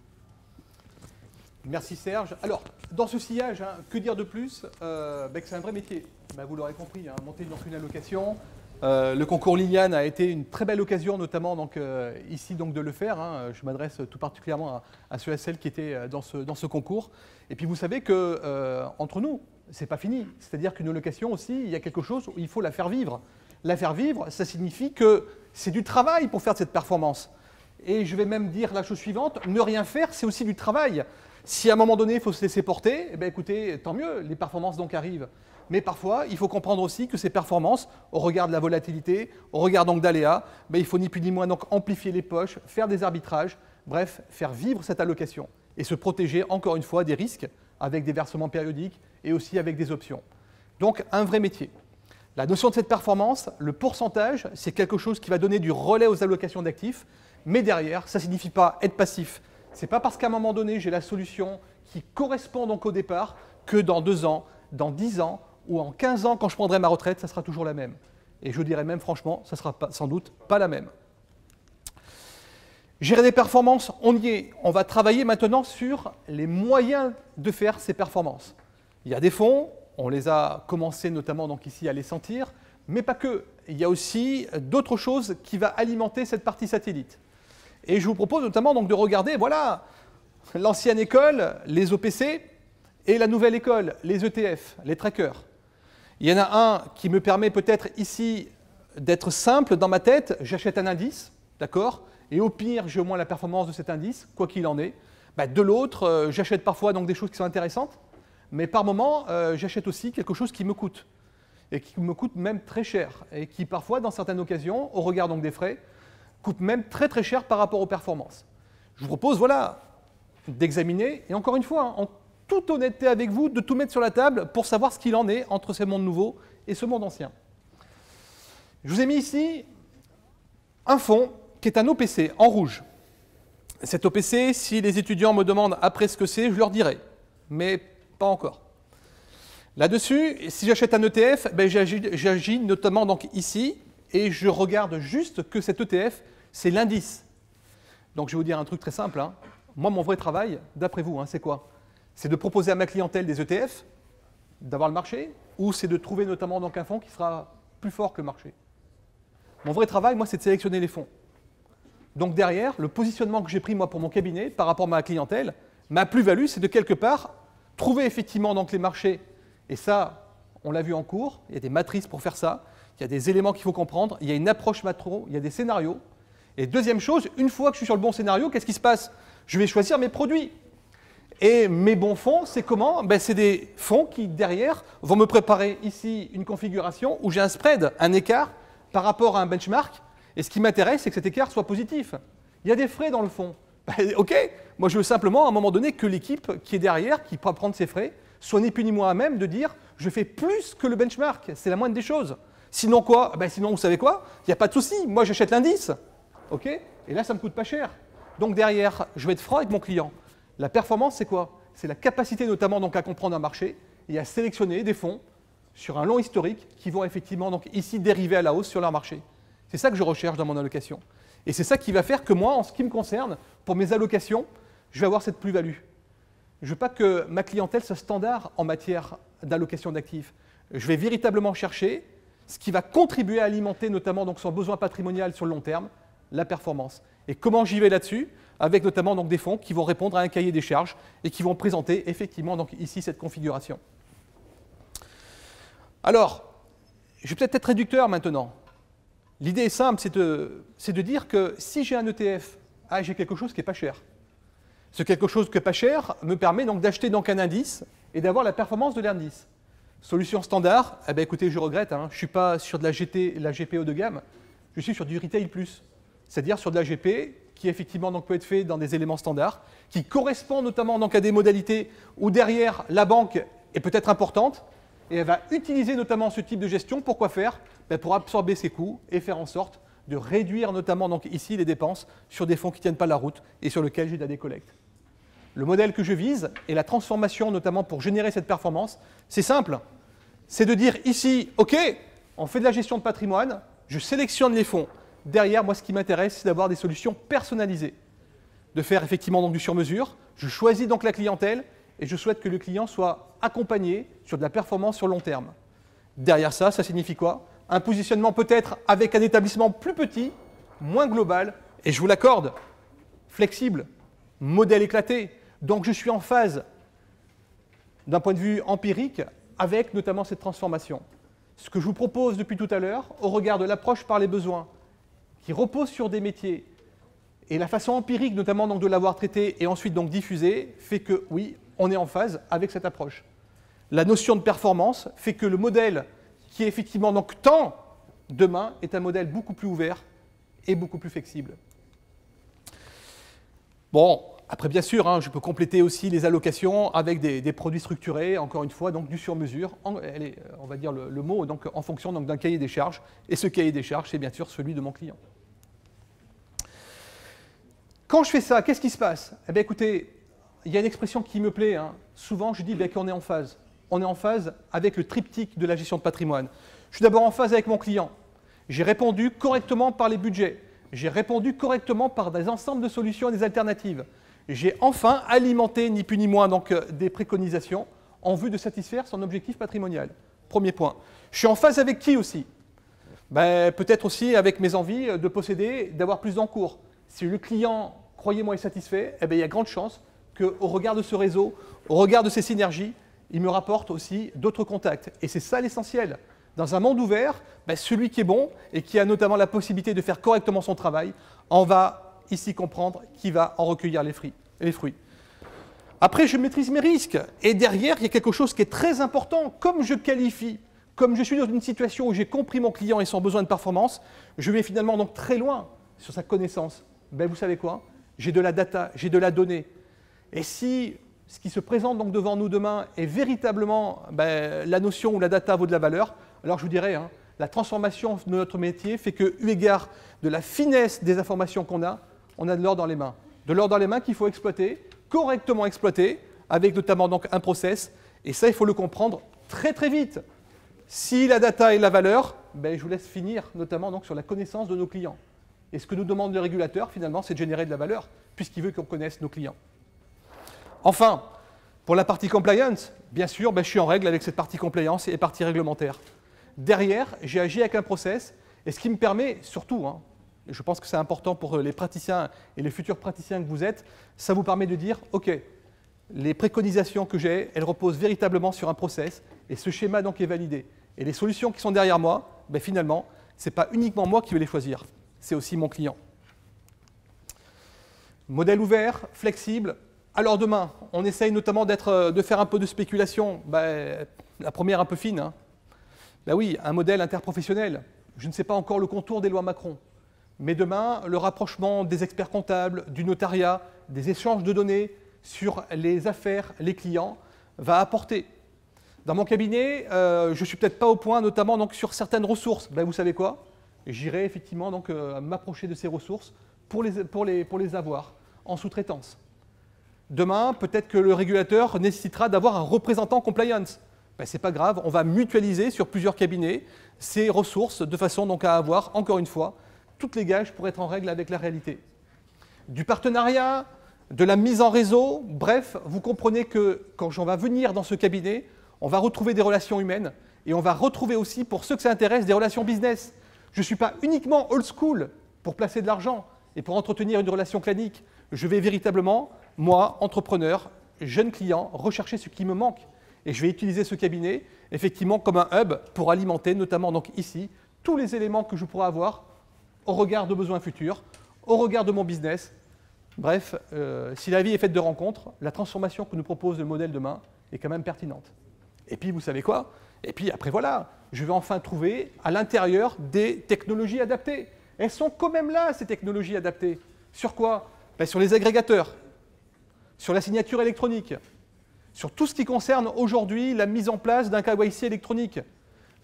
Merci Serge. Alors, dans ce sillage, que dire de plus que c'est un vrai métier. Vous l'aurez compris, monter dans une allocation. Le concours Liliane a été une très belle occasion, notamment ici de le faire. Je m'adresse tout particulièrement à ceux et celles qui étaient dans ce concours. Et puis vous savez qu'entre nous, c'est pas fini. C'est-à-dire qu'une allocation aussi, il y a quelque chose où il faut la faire vivre. La faire vivre, ça signifie que c'est du travail pour faire cette performance. Et je vais même dire la chose suivante, ne rien faire, c'est aussi du travail. Si à un moment donné, il faut se laisser porter, écoutez, tant mieux, les performances arrivent. Mais parfois, il faut comprendre aussi que ces performances, au regard de la volatilité, au regard d'aléas, il faut ni plus ni moins amplifier les poches, faire des arbitrages, bref, faire vivre cette allocation et se protéger encore une fois des risques avec des versements périodiques et aussi avec des options. Donc un vrai métier. La notion de cette performance, le pourcentage, c'est quelque chose qui va donner du relais aux allocations d'actifs, mais derrière, ça ne signifie pas être passif. Ce n'est pas parce qu'à un moment donné, j'ai la solution qui correspond donc au départ que dans 2 ans, dans 10 ans ou en 15 ans, quand je prendrai ma retraite, ça sera toujours la même. Et je dirais même franchement, ça ne sera sans doute pas la même. Gérer des performances, on y est. On va travailler maintenant sur les moyens de faire ces performances. Il y a des fonds, on les a commencé notamment donc ici à les sentir, mais pas que. Il y a aussi d'autres choses qui vont alimenter cette partie satellite. Et je vous propose notamment donc de regarder, voilà, l'ancienne école, les OPC, et la nouvelle école, les ETF, les trackers. Il y en a un qui me permet peut-être ici d'être simple dans ma tête, j'achète un indice, d'accord ? Et au pire, j'ai au moins la performance de cet indice, quoi qu'il en est. De l'autre, j'achète parfois donc des choses qui sont intéressantes, mais par moment, j'achète aussi quelque chose qui me coûte, et qui me coûte même très cher, et qui parfois, dans certaines occasions, au regard donc des frais, coûte même très très cher par rapport aux performances. Je vous propose, voilà, d'examiner, et encore une fois, hein, en toute honnêteté avec vous, de tout mettre sur la table pour savoir ce qu'il en est entre ce monde nouveau et ce monde ancien. Je vous ai mis ici un fonds qui est un OPC en rouge. Cet OPC, si les étudiants me demandent après ce que c'est, je leur dirai, mais pas encore. Là-dessus, si j'achète un ETF, j'agis notamment donc ici, et je regarde juste que cet ETF, c'est l'indice. Donc je vais vous dire un truc très simple. Hein. Moi, mon vrai travail, d'après vous, hein, c'est quoi? C'est de proposer à ma clientèle des ETF, d'avoir le marché, ou c'est de trouver notamment donc un fonds qui sera plus fort que le marché. Mon vrai travail, moi, c'est de sélectionner les fonds. Donc derrière, le positionnement que j'ai pris moi pour mon cabinet par rapport à ma clientèle, ma plus-value, c'est de quelque part trouver effectivement donc les marchés. Et ça, on l'a vu en cours, il y a des matrices pour faire ça, il y a des éléments qu'il faut comprendre, il y a une approche macro, il y a des scénarios. Et deuxième chose, une fois que je suis sur le bon scénario, qu'est-ce qui se passe? Je vais choisir mes produits. Et mes bons fonds, c'est comment? C'est des fonds qui, derrière, vont me préparer ici une configuration où j'ai un spread, un écart par rapport à un benchmark. Et ce qui m'intéresse, c'est que cet écart soit positif. Il y a des frais dans le fond. OK, moi je veux simplement, à un moment donné, que l'équipe qui est derrière, qui peut prendre ses frais, soit ni plus ni moins à même de dire « je fais plus que le benchmark ». C'est la moindre des choses. Sinon quoi? Sinon, vous savez quoi? Il n'y a pas de souci. Moi, j'achète l'indice. OK? Et là, ça ne me coûte pas cher. Donc derrière, je vais être franc avec mon client. La performance, c'est quoi? C'est la capacité notamment donc, à comprendre un marché et à sélectionner des fonds sur un long historique qui vont effectivement donc, ici dériver à la hausse sur leur marché. C'est ça que je recherche dans mon allocation. Et c'est ça qui va faire que moi, en ce qui me concerne, pour mes allocations, je vais avoir cette plus-value. Je ne veux pas que ma clientèle soit standard en matière d'allocation d'actifs. Je vais véritablement chercher ce qui va contribuer à alimenter notamment donc, son besoin patrimonial sur le long terme, la performance. Et comment j'y vais là-dessus? Avec notamment donc, des fonds qui vont répondre à un cahier des charges et qui vont présenter effectivement donc, ici cette configuration. Alors, je vais peut-être être réducteur maintenant. L'idée est simple, c'est de dire que si j'ai un ETF, j'ai quelque chose qui n'est pas cher. Ce quelque chose qui n'est pas cher me permet donc d'acheter donc un indice et d'avoir la performance de l'indice. Solution standard, écoutez, je regrette, hein, je ne suis pas sur de la GP haut de gamme, je suis sur du retail plus, c'est-à-dire sur de la GP qui effectivement donc, peut être fait dans des éléments standards, qui correspond notamment donc, à des modalités où derrière la banque est peut-être importante et elle va utiliser notamment ce type de gestion pour quoi faire? Pour absorber ses coûts et faire en sorte de réduire notamment donc, ici les dépenses sur des fonds qui ne tiennent pas la route et sur lesquels j'ai de la décollecte. Le modèle que je vise et la transformation notamment pour générer cette performance, c'est simple. C'est de dire ici, OK, on fait de la gestion de patrimoine, je sélectionne les fonds. Derrière, moi, ce qui m'intéresse, c'est d'avoir des solutions personnalisées. De faire effectivement donc, du sur-mesure. Je choisis donc la clientèle et je souhaite que le client soit accompagné sur de la performance sur long terme. Derrière ça, ça signifie quoi? Un positionnement peut-être avec un établissement plus petit, moins global, et je vous l'accorde, flexible, modèle éclaté. Donc je suis en phase, d'un point de vue empirique, avec notamment cette transformation. Ce que je vous propose depuis tout à l'heure, au regard de l'approche par les besoins, qui repose sur des métiers, et la façon empirique notamment donc, de l'avoir traité et ensuite donc diffusé, fait que oui, on est en phase avec cette approche. La notion de performance fait que le modèle qui effectivement donc tend demain est un modèle beaucoup plus ouvert et beaucoup plus flexible. Bon, après bien sûr, hein, je peux compléter aussi les allocations avec des produits structurés, encore une fois, donc du sur-mesure, on va dire le mot, donc en fonction d'un cahier des charges. Et ce cahier des charges, c'est bien sûr celui de mon client. Quand je fais ça, qu'est-ce qui se passe? Eh bien écoutez, il y a une expression qui me plaît, hein. Souvent je dis qu'on est en phase. On est en phase avec le triptyque de la gestion de patrimoine. Je suis d'abord en phase avec mon client. J'ai répondu correctement par les budgets. J'ai répondu correctement par des ensembles de solutions et des alternatives. J'ai enfin alimenté, ni plus ni moins, donc, des préconisations en vue de satisfaire son objectif patrimonial. Premier point. Je suis en phase avec qui aussi? Peut-être aussi avec mes envies de posséder, d'avoir plus d'encours. Si le client, croyez-moi, est satisfait, il y a grande chance qu'au regard de ce réseau, au regard de ces synergies, il me rapporte aussi d'autres contacts. Et c'est ça l'essentiel. Dans un monde ouvert, celui qui est bon et qui a notamment la possibilité de faire correctement son travail, on va ici comprendre qui va en recueillir les fruits. Après, je maîtrise mes risques. Et derrière, il y a quelque chose qui est très important. Comme je qualifie, comme je suis dans une situation où j'ai compris mon client et son besoin de performance, je vais finalement donc très loin sur sa connaissance. Vous savez quoi? J'ai de la data, j'ai de la donnée. Et si ce qui se présente donc devant nous demain est véritablement la notion où la data vaut de la valeur, alors je vous dirais, hein, la transformation de notre métier fait que, eu égard de la finesse des informations qu'on a, on a de l'or dans les mains. De l'or dans les mains qu'il faut exploiter, correctement exploiter, avec notamment donc un process. Et ça, il faut le comprendre très très vite. Si la data est la valeur, je vous laisse finir notamment donc sur la connaissance de nos clients. Et ce que nous demande le régulateur, finalement, c'est de générer de la valeur, puisqu'il veut qu'on connaisse nos clients. Enfin, pour la partie compliance, bien sûr, je suis en règle avec cette partie compliance et partie réglementaire. Derrière, j'ai agi avec un process, et ce qui me permet, surtout, hein, et je pense que c'est important pour les praticiens et les futurs praticiens que vous êtes, ça vous permet de dire, OK, les préconisations que j'ai, elles reposent véritablement sur un process, et ce schéma donc est validé. Et les solutions qui sont derrière moi, finalement, ce n'est pas uniquement moi qui vais les choisir, c'est aussi mon client. Modèle ouvert, flexible. Alors demain, on essaye notamment de faire un peu de spéculation, la première un peu fine. Hein. Oui, un modèle interprofessionnel. Je ne sais pas encore le contour des lois Macron. Mais demain, le rapprochement des experts comptables, du notariat, des échanges de données sur les affaires, les clients, va apporter. Dans mon cabinet, je ne suis peut-être pas au point, notamment donc, sur certaines ressources. Vous savez quoi? J'irai effectivement donc m'approcher de ces ressources pour les avoir en sous-traitance. Demain, peut-être que le régulateur nécessitera d'avoir un représentant compliance. Ce n'est pas grave, on va mutualiser sur plusieurs cabinets ces ressources de façon donc à avoir, encore une fois, toutes les gages pour être en règle avec la réalité. Du partenariat, de la mise en réseau, bref, vous comprenez que quand on va venir dans ce cabinet, on va retrouver des relations humaines et on va retrouver aussi, pour ceux que ça intéresse, des relations business. Je ne suis pas uniquement old school pour placer de l'argent et pour entretenir une relation clanique. Je vais véritablement, moi, entrepreneur, jeune client, rechercher ce qui me manque. Et je vais utiliser ce cabinet, effectivement, comme un hub pour alimenter, notamment donc ici, tous les éléments que je pourrais avoir au regard de besoins futurs, au regard de mon business. Bref, si la vie est faite de rencontres, la transformation que nous propose le modèle demain est quand même pertinente. Et puis, vous savez quoi? Et puis après, voilà, je vais enfin trouver à l'intérieur des technologies adaptées. Elles sont quand même là, ces technologies adaptées. Sur quoi? Sur les agrégateurs, sur la signature électronique, sur tout ce qui concerne aujourd'hui la mise en place d'un KYC électronique.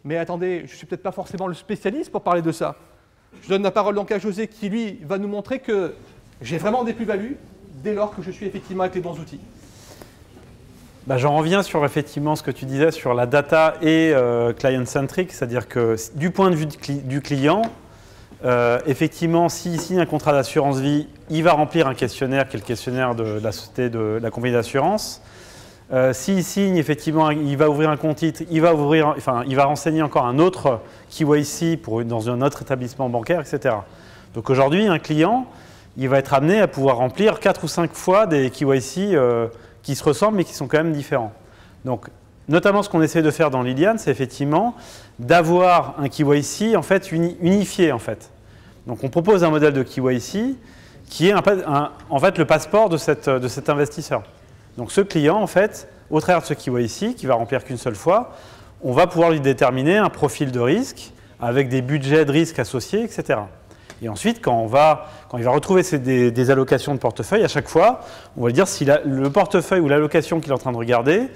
Mais attendez, je ne suis peut-être pas forcément le spécialiste pour parler de ça. Je donne la parole donc à José qui, lui, va nous montrer que j'ai vraiment des plus-values dès lors que je suis effectivement avec les bons outils. J'en reviens sur effectivement ce que tu disais sur la data et client-centric, c'est-à-dire que du point de vue du client, effectivement, s'il signe un contrat d'assurance vie, il va remplir un questionnaire qui est le questionnaire de la société de la compagnie d'assurance. S'il signe, effectivement, il va ouvrir un compte titre, il va renseigner encore un autre KYC dans un autre établissement bancaire, etc. Donc aujourd'hui, un client, il va être amené à pouvoir remplir 4 ou 5 fois des KYC qui se ressemblent mais qui sont quand même différents. Donc, notamment ce qu'on essaie de faire dans Liliane, c'est effectivement d'avoir un KYC en fait, unifié. En fait. Donc on propose un modèle de KYC qui est en fait le passeport de cet investisseur. Donc ce client, en fait, au travers de ce KYC, qui va remplir qu'une seule fois, on va pouvoir lui déterminer un profil de risque avec des budgets de risque associés, etc. Et ensuite, quand il va retrouver des allocations de portefeuille, à chaque fois, on va lui dire si le portefeuille ou l'allocation qu'il est en train de regarder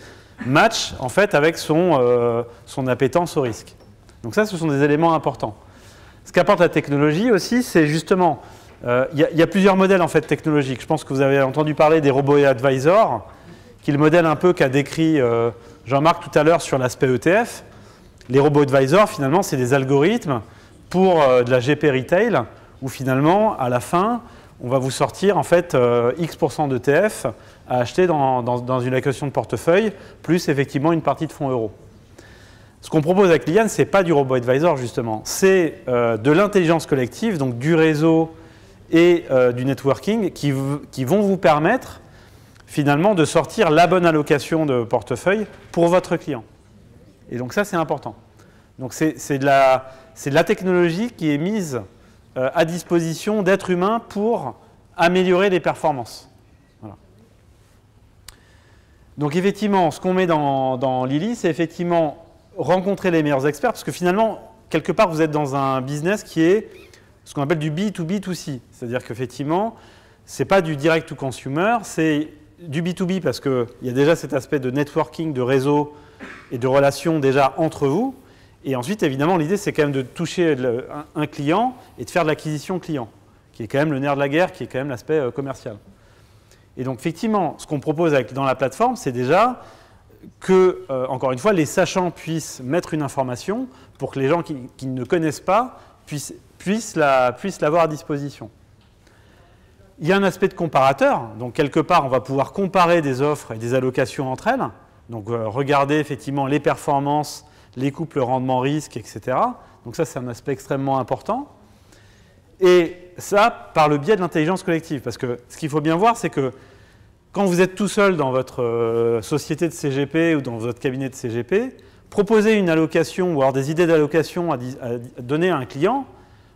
match en fait avec son appétence au risque. Donc ça, ce sont des éléments importants. Ce qu'apporte la technologie aussi, c'est justement, il y a plusieurs modèles en fait technologiques. Je pense que vous avez entendu parler des robots advisors, qui est le modèle un peu qu'a décrit Jean-Marc tout à l'heure sur l'aspect ETF. Les robots advisors, finalement, c'est des algorithmes pour de la GP retail, où finalement, à la fin, on va vous sortir en fait X% d'ETF à acheter dans une allocation de portefeuille, plus effectivement une partie de fonds euros. Ce qu'on propose avec Liliane, ce n'est pas du robot advisor justement, c'est de l'intelligence collective, donc du réseau et du networking qui vont vous permettre finalement de sortir la bonne allocation de portefeuille pour votre client. Et donc ça, c'est important. Donc c'est de la technologie qui est mise à disposition d'êtres humains pour améliorer les performances. Voilà. Donc effectivement, ce qu'on met dans Lily, c'est effectivement rencontrer les meilleurs experts, parce que finalement, quelque part, vous êtes dans un business qui est ce qu'on appelle du B2B2C. C'est-à-dire qu'effectivement, ce n'est pas du direct to consumer, c'est du B2B parce qu'il y a déjà cet aspect de networking, de réseau et de relations déjà entre vous. Et ensuite, évidemment, l'idée, c'est quand même de toucher un client et de faire de l'acquisition client, qui est quand même le nerf de la guerre, qui est quand même l'aspect commercial. Et donc, effectivement, ce qu'on propose dans la plateforme, c'est déjà que, encore une fois, les sachants puissent mettre une information pour que les gens qui ne connaissent pas puissent l'avoir à disposition. Il y a un aspect de comparateur. Donc, quelque part, on va pouvoir comparer des offres et des allocations entre elles. Donc, regarder effectivement les performances, les couples rendement-risque, etc. Donc, ça, c'est un aspect extrêmement important. Et ça, par le biais de l'intelligence collective. Parce que ce qu'il faut bien voir, c'est que quand vous êtes tout seul dans votre société de CGP ou dans votre cabinet de CGP, proposer une allocation ou avoir des idées d'allocation à donner à un client,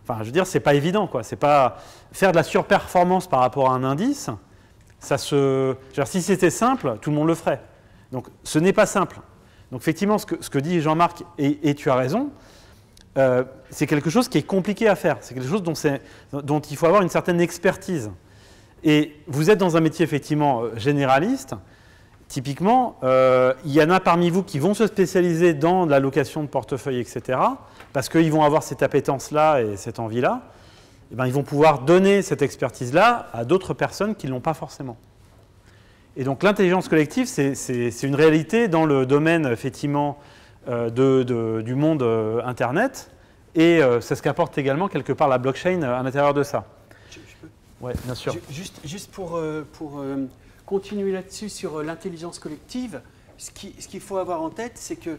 enfin, je veux dire, c'est pas évident, quoi. C'est pas faire de la surperformance par rapport à un indice. Si c'était simple, tout le monde le ferait. Donc, ce n'est pas simple. Donc, effectivement, ce que dit Jean-Marc, et tu as raison, c'est quelque chose qui est compliqué à faire. C'est quelque chose dont il faut avoir une certaine expertise. Et vous êtes dans un métier effectivement généraliste. Typiquement, il y en a parmi vous qui vont se spécialiser dans l'allocation de portefeuille, etc. Parce qu'ils vont avoir cette appétence-là et cette envie-là. Et bien, ils vont pouvoir donner cette expertise-là à d'autres personnes qui ne l'ont pas forcément. Et donc, l'intelligence collective, c'est une réalité dans le domaine effectivement du monde Internet. Et c'est ce qu'apporte également quelque part la blockchain à l'intérieur de ça. Oui, bien sûr. Juste pour continuer là-dessus sur l'intelligence collective, ce qu'il faut avoir en tête, c'est que,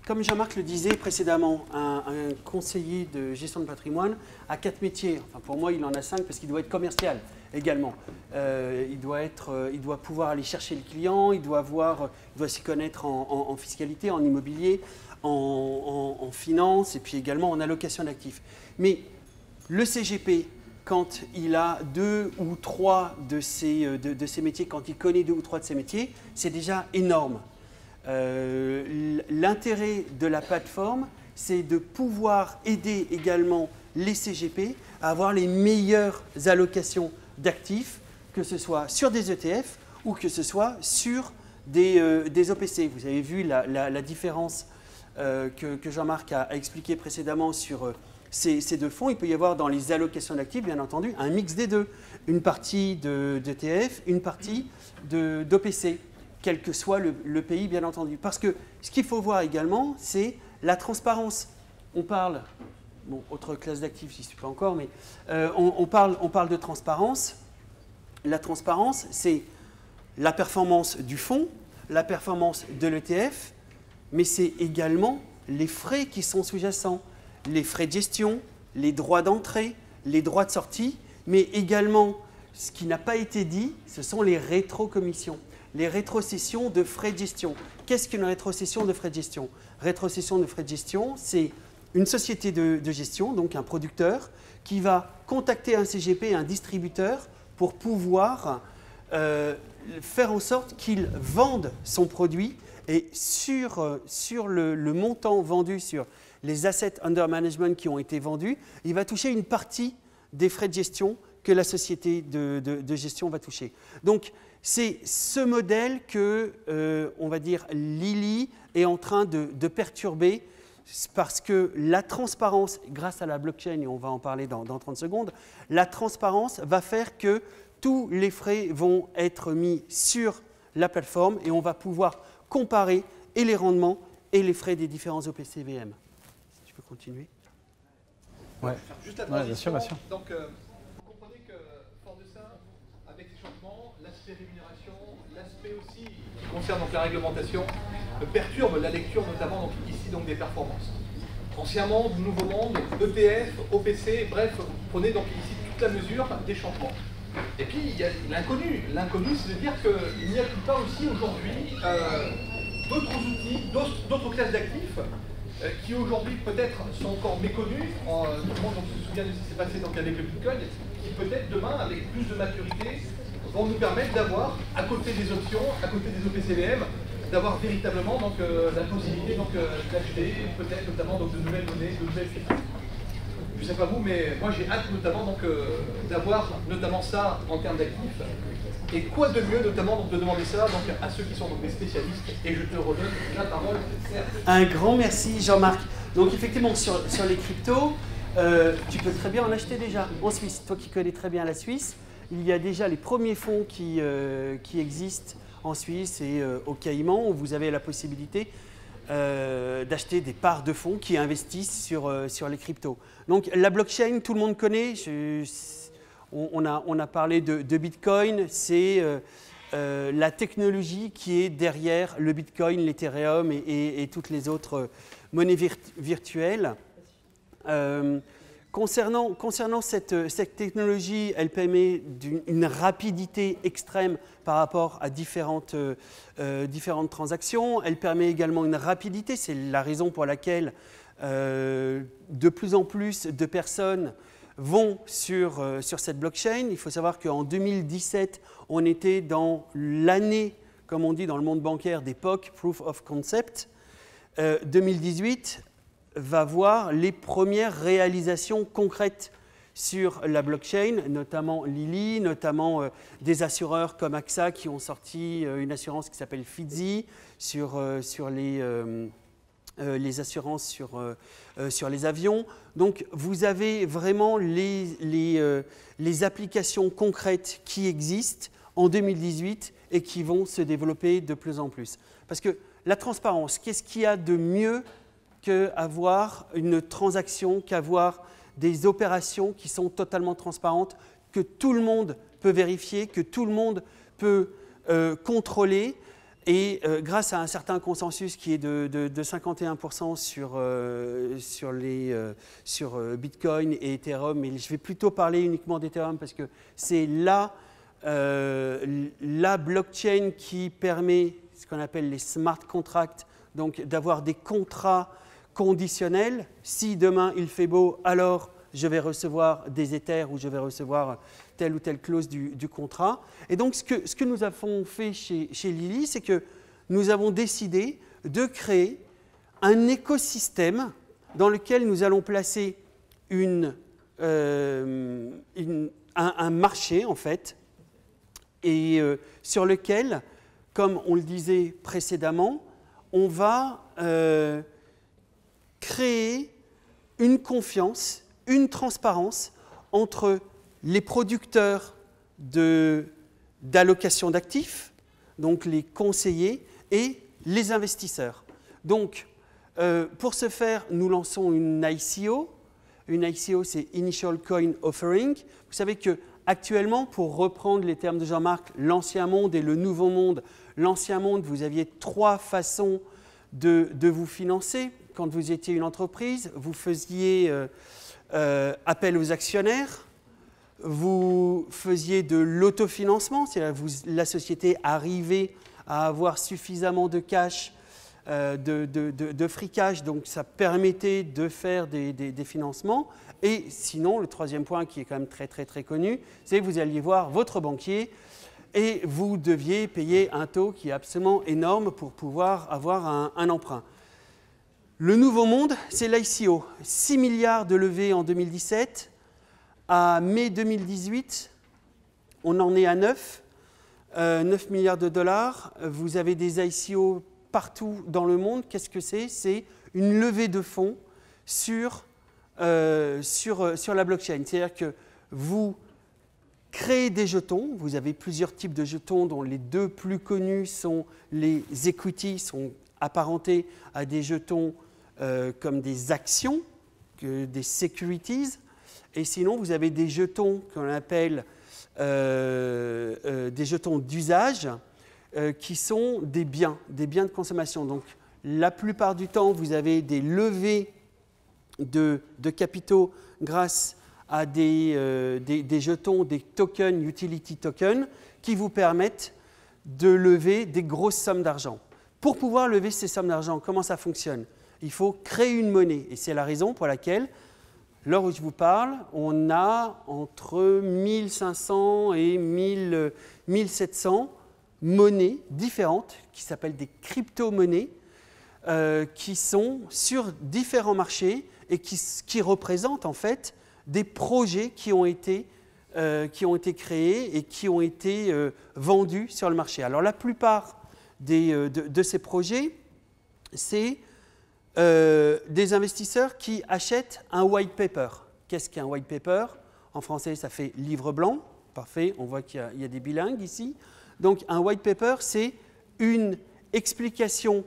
comme Jean-Marc le disait précédemment, un conseiller de gestion de patrimoine a 4 métiers. Enfin, pour moi, il en a 5 parce qu'il doit être commercial également. Il doit pouvoir aller chercher le client, il doit s'y connaître en fiscalité, en immobilier, en finance et puis également en allocation d'actifs. Mais le CGP, quand il a 2 ou 3 de ces métiers, quand il connaît 2 ou 3 de ces métiers, c'est déjà énorme. L'intérêt de la plateforme, c'est de pouvoir aider également les CGP à avoir les meilleures allocations d'actifs, que ce soit sur des ETF ou que ce soit sur des OPC. Vous avez vu la différence que Jean-Marc a expliqué précédemment sur ces deux fonds. Il peut y avoir dans les allocations d'actifs, bien entendu, un mix des deux. Une partie d'ETF, une partie d'OPC, quel que soit le pays, bien entendu. Parce que ce qu'il faut voir également, c'est la transparence. On parle, bon, autre classe d'actifs, j'y suis pas encore, mais on parle de transparence. La transparence, c'est la performance du fonds, la performance de l'ETF, mais c'est également les frais qui sont sous-jacents. Les frais de gestion, les droits d'entrée, les droits de sortie, mais également, ce qui n'a pas été dit, ce sont les rétrocommissions, les rétrocessions de frais de gestion. Qu'est-ce qu'une rétrocession de frais de gestion? Rétrocession de frais de gestion, c'est une société de gestion, donc un producteur, qui va contacter un CGP, un distributeur, pour pouvoir faire en sorte qu'il vende son produit et sur le montant vendu, sur les assets under management qui ont été vendus, il va toucher une partie des frais de gestion que la société de gestion va toucher. Donc, c'est ce modèle que, on va dire, Lily est en train de perturber parce que la transparence, grâce à la blockchain, et on va en parler dans 30 secondes, la transparence va faire que tous les frais vont être mis sur la plateforme et on va pouvoir comparer et les rendements et les frais des différents OPCVM. Si tu peux continuer. Ouais. Juste la transition. Bien sûr. Donc, vous comprenez que, fort de ça, avec ces changements, l'aspect rémunération, l'aspect aussi qui concerne donc la réglementation, perturbe la lecture, notamment donc, ici donc, des performances. Ancien monde, nouveau monde, ETF, OPC, bref, vous prenez donc ici toute la mesure des changements. Et puis, il y a l'inconnu. L'inconnu, c'est de dire qu'il n'y a pas aussi aujourd'hui d'autres outils, d'autres classes d'actifs qui aujourd'hui peut-être sont encore méconnus. Tout le monde se souvient de ce qui s'est passé donc, avec le Bitcoin, qui peut-être demain, avec plus de maturité, vont nous permettre d'avoir, à côté des options, à côté des OPCVM, d'avoir véritablement donc, la possibilité d'acheter peut-être notamment donc, de nouvelles données, de nouvelles cryptos. Je ne sais pas vous, mais moi j'ai hâte notamment d'avoir notamment ça en termes d'actifs. Et quoi de mieux notamment donc, de demander ça donc, à ceux qui sont donc, des spécialistes. Et je te redonne la parole, Serge. Un grand merci Jean-Marc. Donc effectivement sur les cryptos, tu peux très bien en acheter déjà en Suisse. Toi qui connais très bien la Suisse, il y a déjà les premiers fonds qui existent en Suisse et au Caïman où vous avez la possibilité d'acheter des parts de fonds qui investissent sur les cryptos. Donc la blockchain, tout le monde connaît. On a parlé de Bitcoin, c'est la technologie qui est derrière le Bitcoin, l'Ethereum et toutes les autres monnaies virtuelles. Concernant cette technologie, elle permet une rapidité extrême par rapport à différentes transactions. Elle permet également une rapidité, c'est la raison pour laquelle de plus en plus de personnes vont sur cette blockchain. Il faut savoir qu'en 2017, on était dans l'année, comme on dit dans le monde bancaire, des POC, Proof of Concept. 2018 va voir les premières réalisations concrètes sur la blockchain, notamment Lily, notamment des assureurs comme AXA qui ont sorti une assurance qui s'appelle Fidzi sur les assurances sur les avions. Donc vous avez vraiment les applications concrètes qui existent en 2018 et qui vont se développer de plus en plus. Parce que la transparence, qu'est-ce qu'il y a de mieux qu'avoir une transaction, qu'avoir des opérations qui sont totalement transparentes, que tout le monde peut vérifier, que tout le monde peut contrôler. Et grâce à un certain consensus qui est de 51% sur Bitcoin et Ethereum, mais je vais plutôt parler uniquement d'Ethereum parce que c'est la blockchain qui permet ce qu'on appelle les smart contracts, donc d'avoir des contrats conditionnels. Si demain il fait beau, alors je vais recevoir des Ethers ou je vais recevoir telle ou telle clause du contrat. Et donc ce que nous avons fait chez Lily, c'est que nous avons décidé de créer un écosystème dans lequel nous allons placer un marché en fait, et sur lequel, comme on le disait précédemment, on va créer une confiance, une transparence entre les producteurs d'allocation d'actifs, donc les conseillers, et les investisseurs. Donc, pour ce faire, nous lançons une ICO. Une ICO, c'est Initial Coin Offering. Vous savez qu'actuellement, pour reprendre les termes de Jean-Marc, l'ancien monde et le nouveau monde, l'ancien monde, vous aviez 3 façons de vous financer. Quand vous étiez une entreprise, vous faisiez appel aux actionnaires, vous faisiez de l'autofinancement, c'est-à-dire la société arrivait à avoir suffisamment de cash, de free cash, donc ça permettait de faire des financements. Et sinon, le troisième point qui est quand même très très très connu, c'est que vous alliez voir votre banquier et vous deviez payer un taux qui est absolument énorme pour pouvoir avoir un emprunt. Le nouveau monde, c'est l'ICO. 6 milliards de levées en 2017, À mai 2018, on en est à 9 milliards de dollars. Vous avez des ICO partout dans le monde. Qu'est-ce que c'est? C'est une levée de fonds sur la blockchain. C'est-à-dire que vous créez des jetons. Vous avez plusieurs types de jetons, dont les deux plus connus sont les equities, sont apparentés à des jetons comme des actions, des securities. Et sinon, vous avez des jetons qu'on appelle des jetons d'usage, qui sont des biens de consommation. Donc, la plupart du temps, vous avez des levées de capitaux grâce à des jetons, des tokens, utility tokens, qui vous permettent de lever des grosses sommes d'argent. Pour pouvoir lever ces sommes d'argent, comment ça fonctionne? Il faut créer une monnaie. Et c'est la raison pour laquelle, l'heure où je vous parle, on a entre 1500 et 1700 monnaies différentes qui s'appellent des crypto-monnaies, qui sont sur différents marchés et qui représentent en fait des projets qui ont été créés et qui ont été vendus sur le marché. Alors la plupart de ces projets, c'est des investisseurs qui achètent un white paper. Qu'est-ce qu'un white paper? En français, ça fait livre blanc. Parfait, on voit qu'il y a des bilingues ici. Donc un white paper, c'est une explication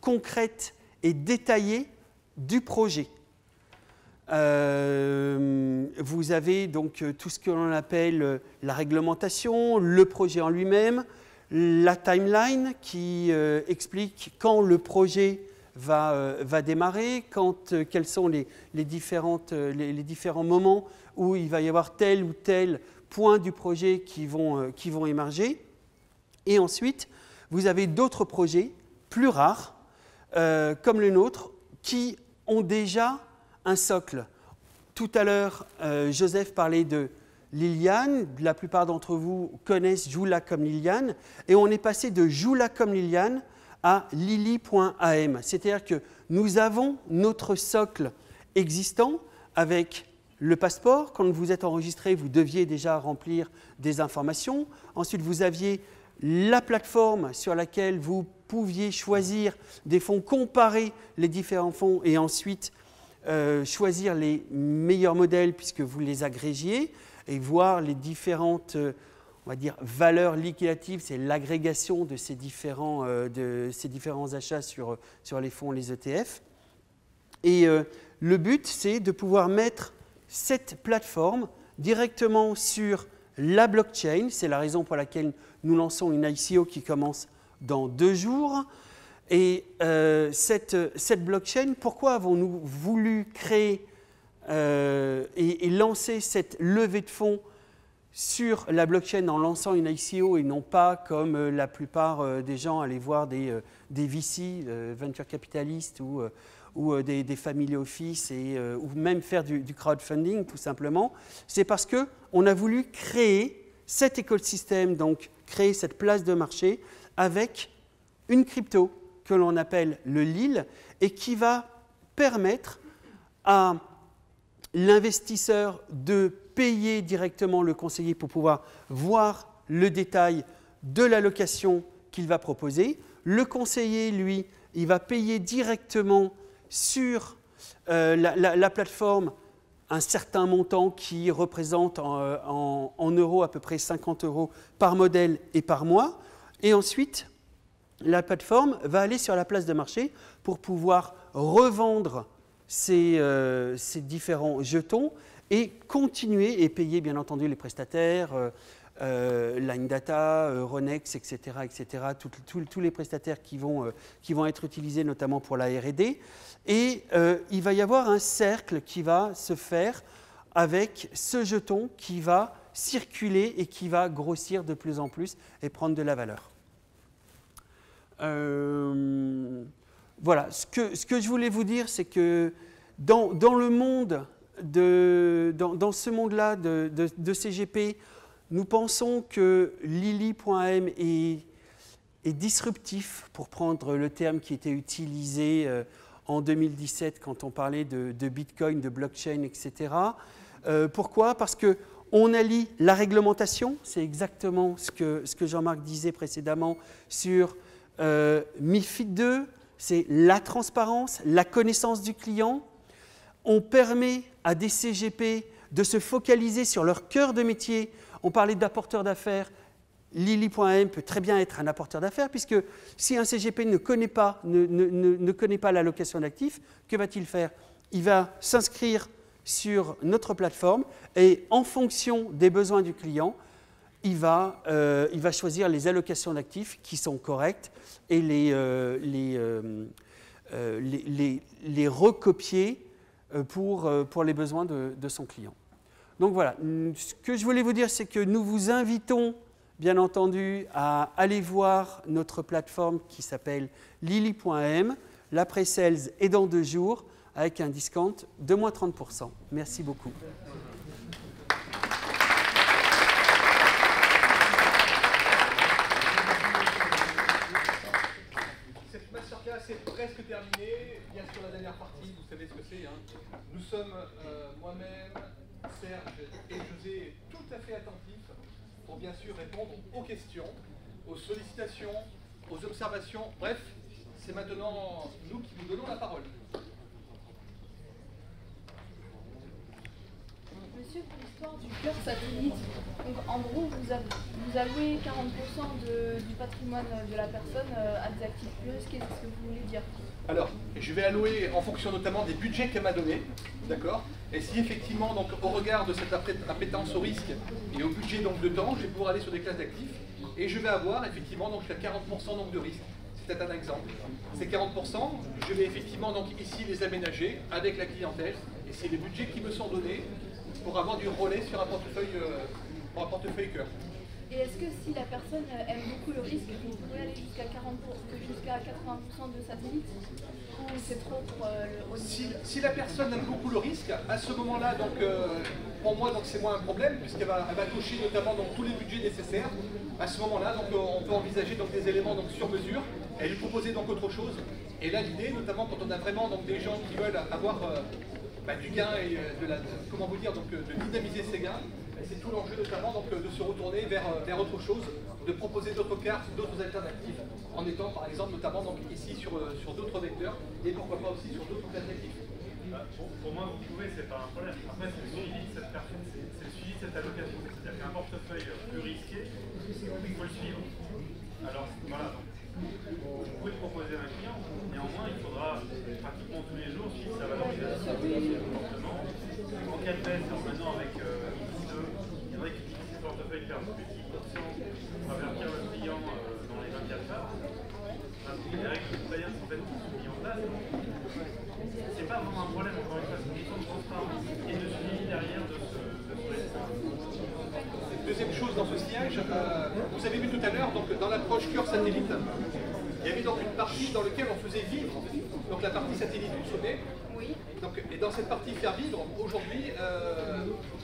concrète et détaillée du projet. Vous avez donc tout ce que l'on appelle la réglementation, le projet en lui-même, la timeline qui explique quand le projet va démarrer, quels sont les différents moments où il va y avoir tel ou tel point du projet qui vont émerger. Et ensuite, vous avez d'autres projets plus rares, comme le nôtre, qui ont déjà un socle. Tout à l'heure, Joseph parlait de Liliane. La plupart d'entre vous connaissent Joula comme Liliane. Et on est passé de Joula comme Liliane à Lily.am. C'est-à-dire que nous avons notre socle existant avec le passeport. Quand vous êtes enregistré, vous deviez déjà remplir des informations. Ensuite, vous aviez la plateforme sur laquelle vous pouviez choisir des fonds, comparer les différents fonds et ensuite choisir les meilleurs modèles puisque vous les agrégiez et voir les différentes on va dire, valeurs liquidatives, c'est l'agrégation de ces différents achats sur les fonds, les ETF. Et le but, c'est de pouvoir mettre cette plateforme directement sur la blockchain. C'est la raison pour laquelle nous lançons une ICO qui commence dans 2 jours. Et cette blockchain, pourquoi avons-nous voulu créer et lancer cette levée de fonds sur la blockchain en lançant une ICO et non pas comme la plupart des gens aller voir des VC, venture capitalistes ou des family office ou même faire du crowdfunding tout simplement. C'est parce qu'on a voulu créer cet écosystème, donc créer cette place de marché avec une crypto que l'on appelle le LIL et qui va permettre à l'investisseur de payer directement le conseiller pour pouvoir voir le détail de l'allocation qu'il va proposer. Le conseiller, lui, il va payer directement sur la plateforme un certain montant qui représente en euros à peu près 50 € par modèle et par mois. Et ensuite, la plateforme va aller sur la place de marché pour pouvoir revendre ces différents jetons et continuer et payer bien entendu les prestataires, Line Data, Ronex, etc., tous les prestataires qui vont être utilisés notamment pour la R&D. Et il va y avoir un cercle qui va se faire avec ce jeton qui va circuler et qui va grossir de plus en plus et prendre de la valeur. Voilà, ce que je voulais vous dire, c'est que dans le monde, dans ce monde-là de CGP, nous pensons que Lily.am est disruptif, pour prendre le terme qui était utilisé en 2017 quand on parlait de Bitcoin, de blockchain, etc. Pourquoi? Parce qu'on allie la réglementation, c'est exactement ce que Jean-Marc disait précédemment sur MiFID II, c'est la transparence, la connaissance du client. On permet à des CGP de se focaliser sur leur cœur de métier. On parlait d'apporteur d'affaires. Lily.am peut très bien être un apporteur d'affaires, puisque si un CGP ne connaît pas l'allocation d'actifs, que va-t-il faire? Il va s'inscrire sur notre plateforme et en fonction des besoins du client, il va choisir les allocations d'actifs qui sont correctes et les recopier pour les besoins de son client. Donc voilà, ce que je voulais vous dire, c'est que nous vous invitons bien entendu à aller voir notre plateforme qui s'appelle Lily.am. La pré-sales est dans 2 jours avec un discount de moins 30%. Merci beaucoup. Cette masterclass est presque terminée. Bien sûr, la dernière partie, vous savez ce que c'est. Nous sommes moi-même, Serge et José tout à fait attentifs pour bien sûr répondre aux questions, aux sollicitations, aux observations. Bref, c'est maintenant nous qui vous donnons la parole. Monsieur, pour l'histoire du cœur satellite, donc en gros, vous allouez 40% du patrimoine de la personne à des actifs plus risqués, c'est ce que vous voulez dire? Alors, je vais allouer en fonction notamment des budgets qu'elle m'a donnés, d'accord? Et si effectivement, donc, au regard de cette appétence au risque et au budget donc, de temps, je vais pouvoir aller sur des classes d'actifs et je vais avoir effectivement donc, jusqu'à 40% donc, de risque. C'est peut-être un exemple. Ces 40%, je vais effectivement donc, ici les aménager avec la clientèle et c'est les budgets qui me sont donnés pour avoir du relais sur un portefeuille cœur. Et est-ce que si la personne aime beaucoup le risque, vous pouvez aller jusqu'à 80% de satellite? Ou c'est trop pour le haut niveau? Si la personne aime beaucoup le risque, à ce moment-là, donc, pour moi, c'est moins un problème, puisqu'elle va cocher notamment donc, tous les budgets nécessaires. À ce moment-là, donc, on peut envisager donc, des éléments donc, sur mesure et lui proposer donc, autre chose. Et là, l'idée, notamment quand on a vraiment donc, des gens qui veulent avoir du gain et de dynamiser ces gains, c'est tout l'enjeu notamment donc, de se retourner vers autre chose, de proposer d'autres cartes, d'autres alternatives, en étant par exemple notamment donc, ici sur d'autres vecteurs et pourquoi pas aussi sur d'autres alternatives. Pour moi, vous pouvez, c'est pas un problème. Après, c'est le suivi de cette personne, c'est le suivi de cette allocation. C'est-à-dire qu'un portefeuille plus risqué, il faut le suivre. Alors voilà, donc, vous pouvez le proposer à un client. Néanmoins, il faudra pratiquement tous les jours suivre sa valorisation, son comportement. En cas de baisse, maintenant avec il y en a qui utilisent ces portefeuilles faire plus de 10% pour avertir le client dans les 24 heures. Il y a des règles compliance en fait qui sont mises en place. C'est pas vraiment un problème, encore une fois, c'est une question de transparence et de suivi derrière de ce risque. Deuxième chose dans ce sillage, vous avez vu tout à l'heure, dans l'approche cœur satellite, il y avait donc une partie dans laquelle on faisait vivre, donc la partie satellite du sommet. Oui. Donc, et dans cette partie faire vivre, aujourd'hui,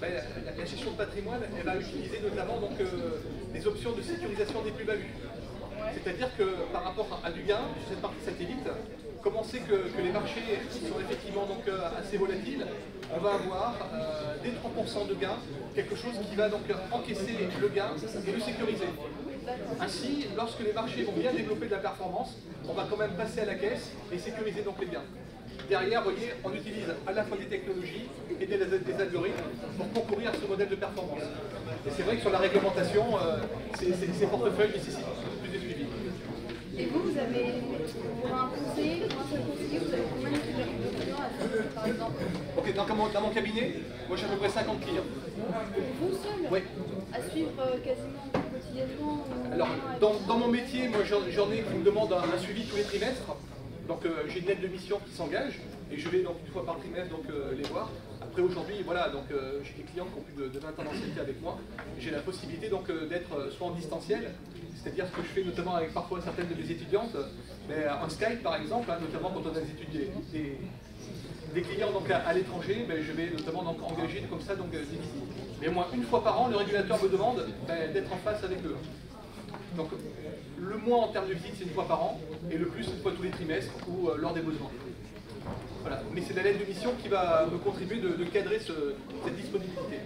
la gestion de patrimoine, elle va utiliser notamment donc, des options de sécurisation des plus-values. C'est-à-dire que par rapport à du gain, sur cette partie satellite, comme on sait que les marchés sont effectivement donc, assez volatiles, on va avoir des 3% de gain, quelque chose qui va donc encaisser le gain et le sécuriser. Ainsi, lorsque les marchés vont bien développer de la performance, on va quand même passer à la caisse et sécuriser donc les gains. Derrière, vous voyez, on utilise à la fois des technologies et des algorithmes pour concourir à ce modèle de performance. Et c'est vrai que sur la réglementation, ces portefeuilles nécessitent plus de suivi. Et vous avez, pour un conseiller, pour un seul conseiller, vous avez combien de clients à suivre, par exemple? Ok, dans mon cabinet, moi j'ai à peu près 50 clients. Vous seul? Oui. À suivre quasiment quotidiennement? Alors, dans mon métier, moi j'en ai qui me demandent un suivi tous les trimestres. Donc j'ai une lettre de mission qui s'engage et je vais donc une fois par trimestre donc, les voir. Après aujourd'hui, voilà, donc j'ai des clients qui ont plus de 20 ans d'ancienneté avec moi. J'ai la possibilité donc d'être soit en distanciel, c'est-à-dire ce que je fais notamment avec parfois certaines de mes étudiantes, mais en Skype par exemple, notamment quand on a des clients donc, à l'étranger, je vais notamment donc, engager comme ça donc, des visites. Mais moi, une fois par an, le régulateur me demande d'être en face avec eux. Donc le moins en termes de visite, c'est une fois par an, et le plus, une fois tous les trimestres ou lors des besoins. Voilà. Mais c'est la lettre de mission qui va me contribuer de cadrer cette disponibilité.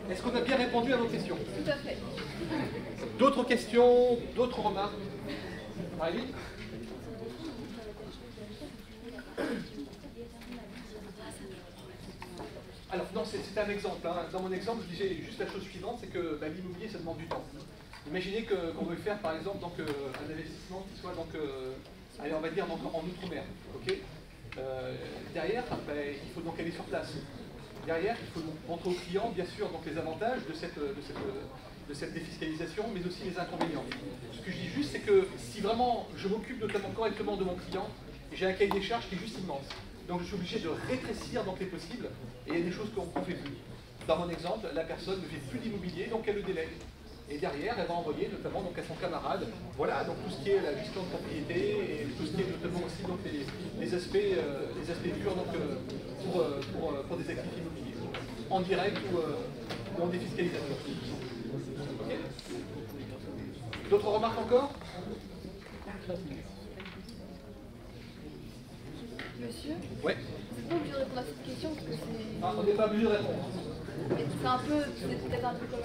Est-ce qu'on a bien répondu à vos questions? Tout à fait. D'autres questions, d'autres remarques? Marie? Alors non, c'est un exemple. Hein. Dans mon exemple, je disais juste la chose suivante, c'est que l'immobilier, ça demande du temps. Imaginez qu'on veut faire, par exemple, donc, un investissement qui soit, donc, allez, on va dire, donc, en Outre-mer. Okay, derrière, il faut donc aller sur place. Derrière, il faut donc montrer aux clients, bien sûr, donc, les avantages de cette défiscalisation, mais aussi les inconvénients. Ce que je dis juste, c'est que si vraiment je m'occupe notamment correctement de mon client, j'ai un cahier des charges qui est juste immense. Donc je suis obligé de rétrécir donc les possibles, et il y a des choses qu'on ne fait plus. Dans mon exemple, la personne ne fait plus d'immobilier, donc elle le délègue. Et derrière, elle va envoyer notamment donc, à son camarade, voilà, donc tout ce qui est la gestion de propriété, et tout ce qui est notamment aussi donc, les aspects purs donc, pour des actifs immobiliers, en direct ou en défiscalisation. Okay. D'autres remarques encore? Monsieur? Ouais. C'est pas obligé de répondre à cette question parce que c'est. Ah, on n'est pas obligé de répondre. C'est peut-être un peu trop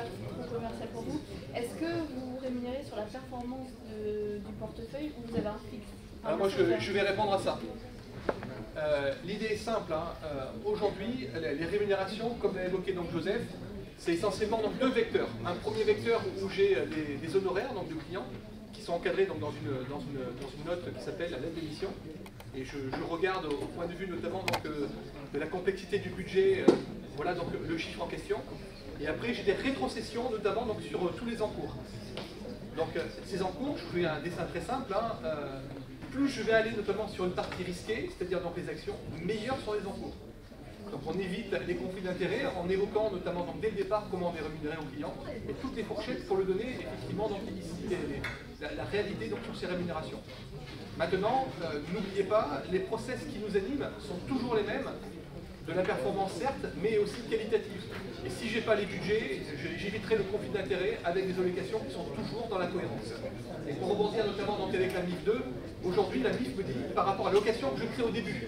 commercial pour vous. Est-ce que vous vous rémunérez sur la performance du portefeuille ou vous avez un fixe? Alors moi je vais répondre à ça. L'idée est simple. Hein. Aujourd'hui, les rémunérations, comme l'a évoqué donc Joseph, c'est essentiellement donc, deux vecteurs. Un premier vecteur où j'ai des honoraires donc, de clients qui sont encadrés donc, dans une note qui s'appelle la lettre d'émission. Et je regarde au point de vue notamment donc, de la complexité du budget, voilà donc le chiffre en question. Et après j'ai des rétrocessions notamment donc, sur tous les encours. Donc ces encours, je fais un dessin très simple, hein, plus je vais aller notamment sur une partie risquée, c'est-à-dire donc les actions, meilleurs sont les encours. Donc on évite les conflits d'intérêts en évoquant notamment donc, dès le départ comment on est rémunéré aux clients et toutes les fourchettes pour le donner effectivement donc, ici la réalité donc, sur ces rémunérations. Maintenant, n'oubliez pas, les process qui nous animent sont toujours les mêmes, de la performance certes, mais aussi qualitative. Et si je n'ai pas les budgets, j'éviterai le conflit d'intérêts avec des allocations qui sont toujours dans la cohérence. Et pour rebondir notamment donc, avec la MIF 2, aujourd'hui la MIF me dit par rapport à l'allocation que je crée au début,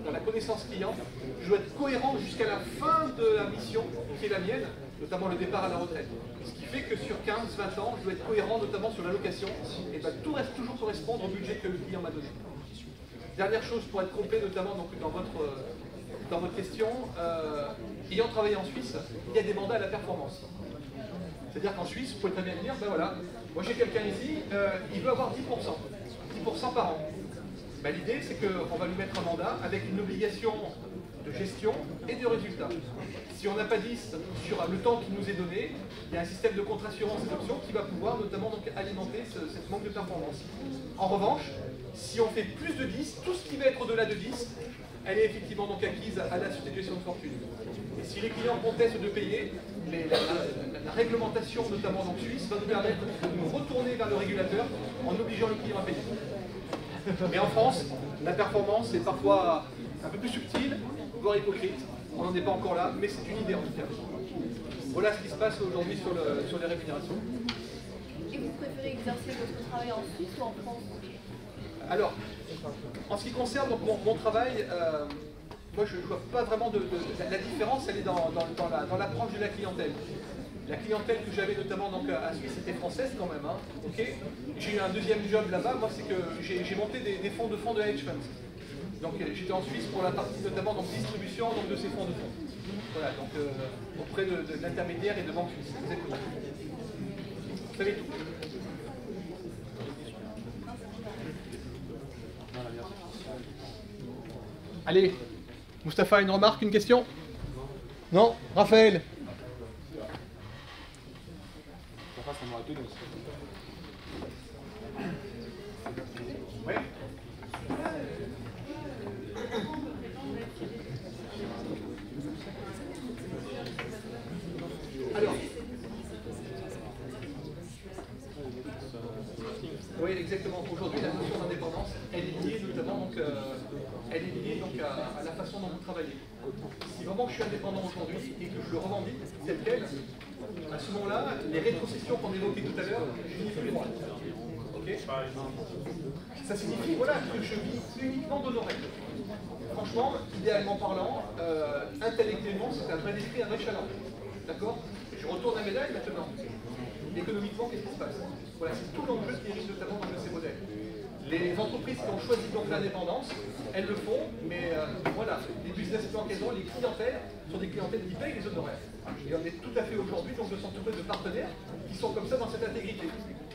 dans la connaissance client, je dois être cohérent jusqu'à la fin de la mission qui est la mienne, notamment le départ à la retraite. Ce qui fait que sur 15-20 ans, je dois être cohérent notamment sur l'allocation, et ben, tout reste toujours correspondre au budget que le client m'a donné. Dernière chose pour être complet, notamment donc, dans votre question, ayant travaillé en Suisse, il y a des mandats à la performance. C'est-à-dire qu'en Suisse, vous pouvez très bien dire, ben voilà, moi j'ai quelqu'un ici, il veut avoir 10% par an. Ben, l'idée, c'est qu'on va lui mettre un mandat avec une obligation de gestion et de résultat. Si on n'a pas 10 sur le temps qui nous est donné, il y a un système de contre-assurance et d'options qui va pouvoir notamment donc, alimenter cette manque de performance. En revanche, si on fait plus de 10, tout ce qui va être au-delà de 10, elle est effectivement donc acquise à la situation de fortune. Et si les clients contestent de payer, la réglementation, notamment donc suisse, va nous permettre de nous retourner vers le régulateur en obligeant le client à payer. Mais en France, la performance est parfois un peu plus subtile, voire hypocrite. On n'en est pas encore là, mais c'est une idée en tout cas. Voilà ce qui se passe aujourd'hui sur les rémunérations. Et vous préférez exercer votre travail en Suisse ou en France? Alors, en ce qui concerne donc, mon travail, moi je ne vois pas vraiment la différence, elle est dans l'approche de la clientèle. La clientèle que j'avais notamment donc, à Suisse était française quand même. Hein, okay. J'ai eu un deuxième job là-bas, moi c'est que j'ai monté des fonds de hedge funds. Donc j'étais en Suisse pour la partie notamment donc, distribution donc, de ces fonds de fonds. Voilà, donc auprès de l'intermédiaire et de banques suisses. Exactement. Vous savez tout. Allez, Mustapha, une remarque, une question? Non? Raphaël? Oui. Alors, oui, exactement. Aujourd'hui, la notion d'indépendance, elle est liée notamment donc, à la façon dont vous travaillez. Si vraiment je suis indépendant aujourd'hui et que je le revendique tel quel, à ce moment-là, les rétrocessions qu'on évoquait tout à l'heure, je n'y plus droit. Ok. Ça signifie voilà, que je vis uniquement d'honoraires. Franchement, idéalement parlant, intellectuellement, c'est un vrai esprit, un vrai challenge. D'accord? Je retourne la médaille maintenant. Économiquement, qu'est-ce qui se passe? Voilà, c'est tout l'enjeu qui dirige notamment dans ces modèles. Les entreprises qui ont choisi donc l'indépendance, elles le font, mais voilà, les business plans qu'elles ont, les clientèles, sont des clientèles qui payent les honoraires. Et on est tout à fait aujourd'hui donc de s'entourer de partenaires qui sont comme ça dans cette intégrité.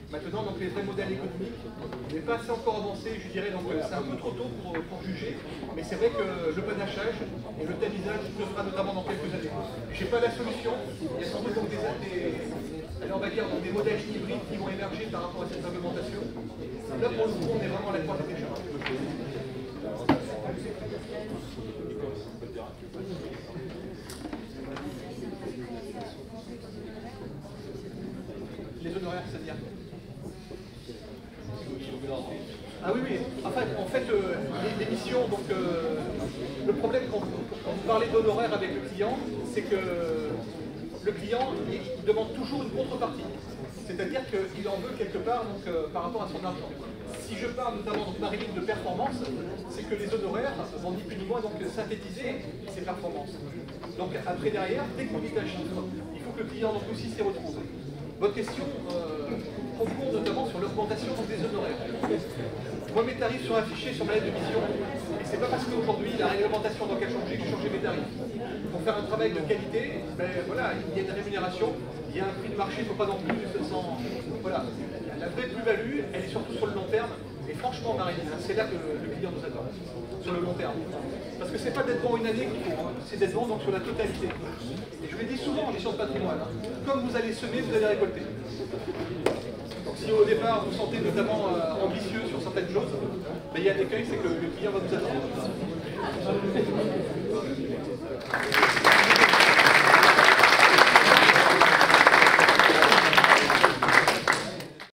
Maintenant, donc les vrais modèles économiques, on n'est pas assez encore avancé, je dirais, donc c'est un peu trop tôt pour juger, mais c'est vrai que le panachage et le tamisage se fera notamment dans quelques années. Je n'ai pas la solution, il y a sans doute donc on va dire donc des modèles hybrides qui vont émerger par rapport à cette réglementation. Là, pour le coup, on est vraiment à la croisée des chemins. Les honoraires, c'est-à-dire? Ah oui, oui. En fait, les missions, donc le problème quand vous parlez d'honoraires avec le client, c'est que le client il demande toujours une contrepartie. C'est-à-dire qu'il en veut quelque part donc, par rapport à son argent. Si je parle notamment de ma ligne de performance, c'est que les honoraires vont ni plus ni moins donc, synthétiser ces performances. Donc après derrière, dès qu'on dit un chiffre, il faut que le client donc, aussi s'y retrouve. Votre question concourt notamment sur l'augmentation des honoraires. Moi, mes tarifs sont affichés sur ma lettre de mission, et c'est pas parce qu'aujourd'hui la réglementation donc, a changé que j'ai changé mes tarifs. Pour faire un travail de qualité, ben, voilà, il y a une rémunération, il y a un prix de marché, il ne faut pas non plus voilà. La vraie plus-value, elle est surtout sur le long terme, et franchement, Marine, c'est là que le client nous attend, sur le long terme. Parce que c'est pas d'être bon une année qu'il faut, c'est d'être bon donc, sur la totalité. Et je le dis souvent en gestion de patrimoine, comme vous allez semer, vous allez récolter. Donc si au départ vous sentez notamment ambitieux sur certaines choses, ben, il y a un écueil, c'est que le client va vous attendre.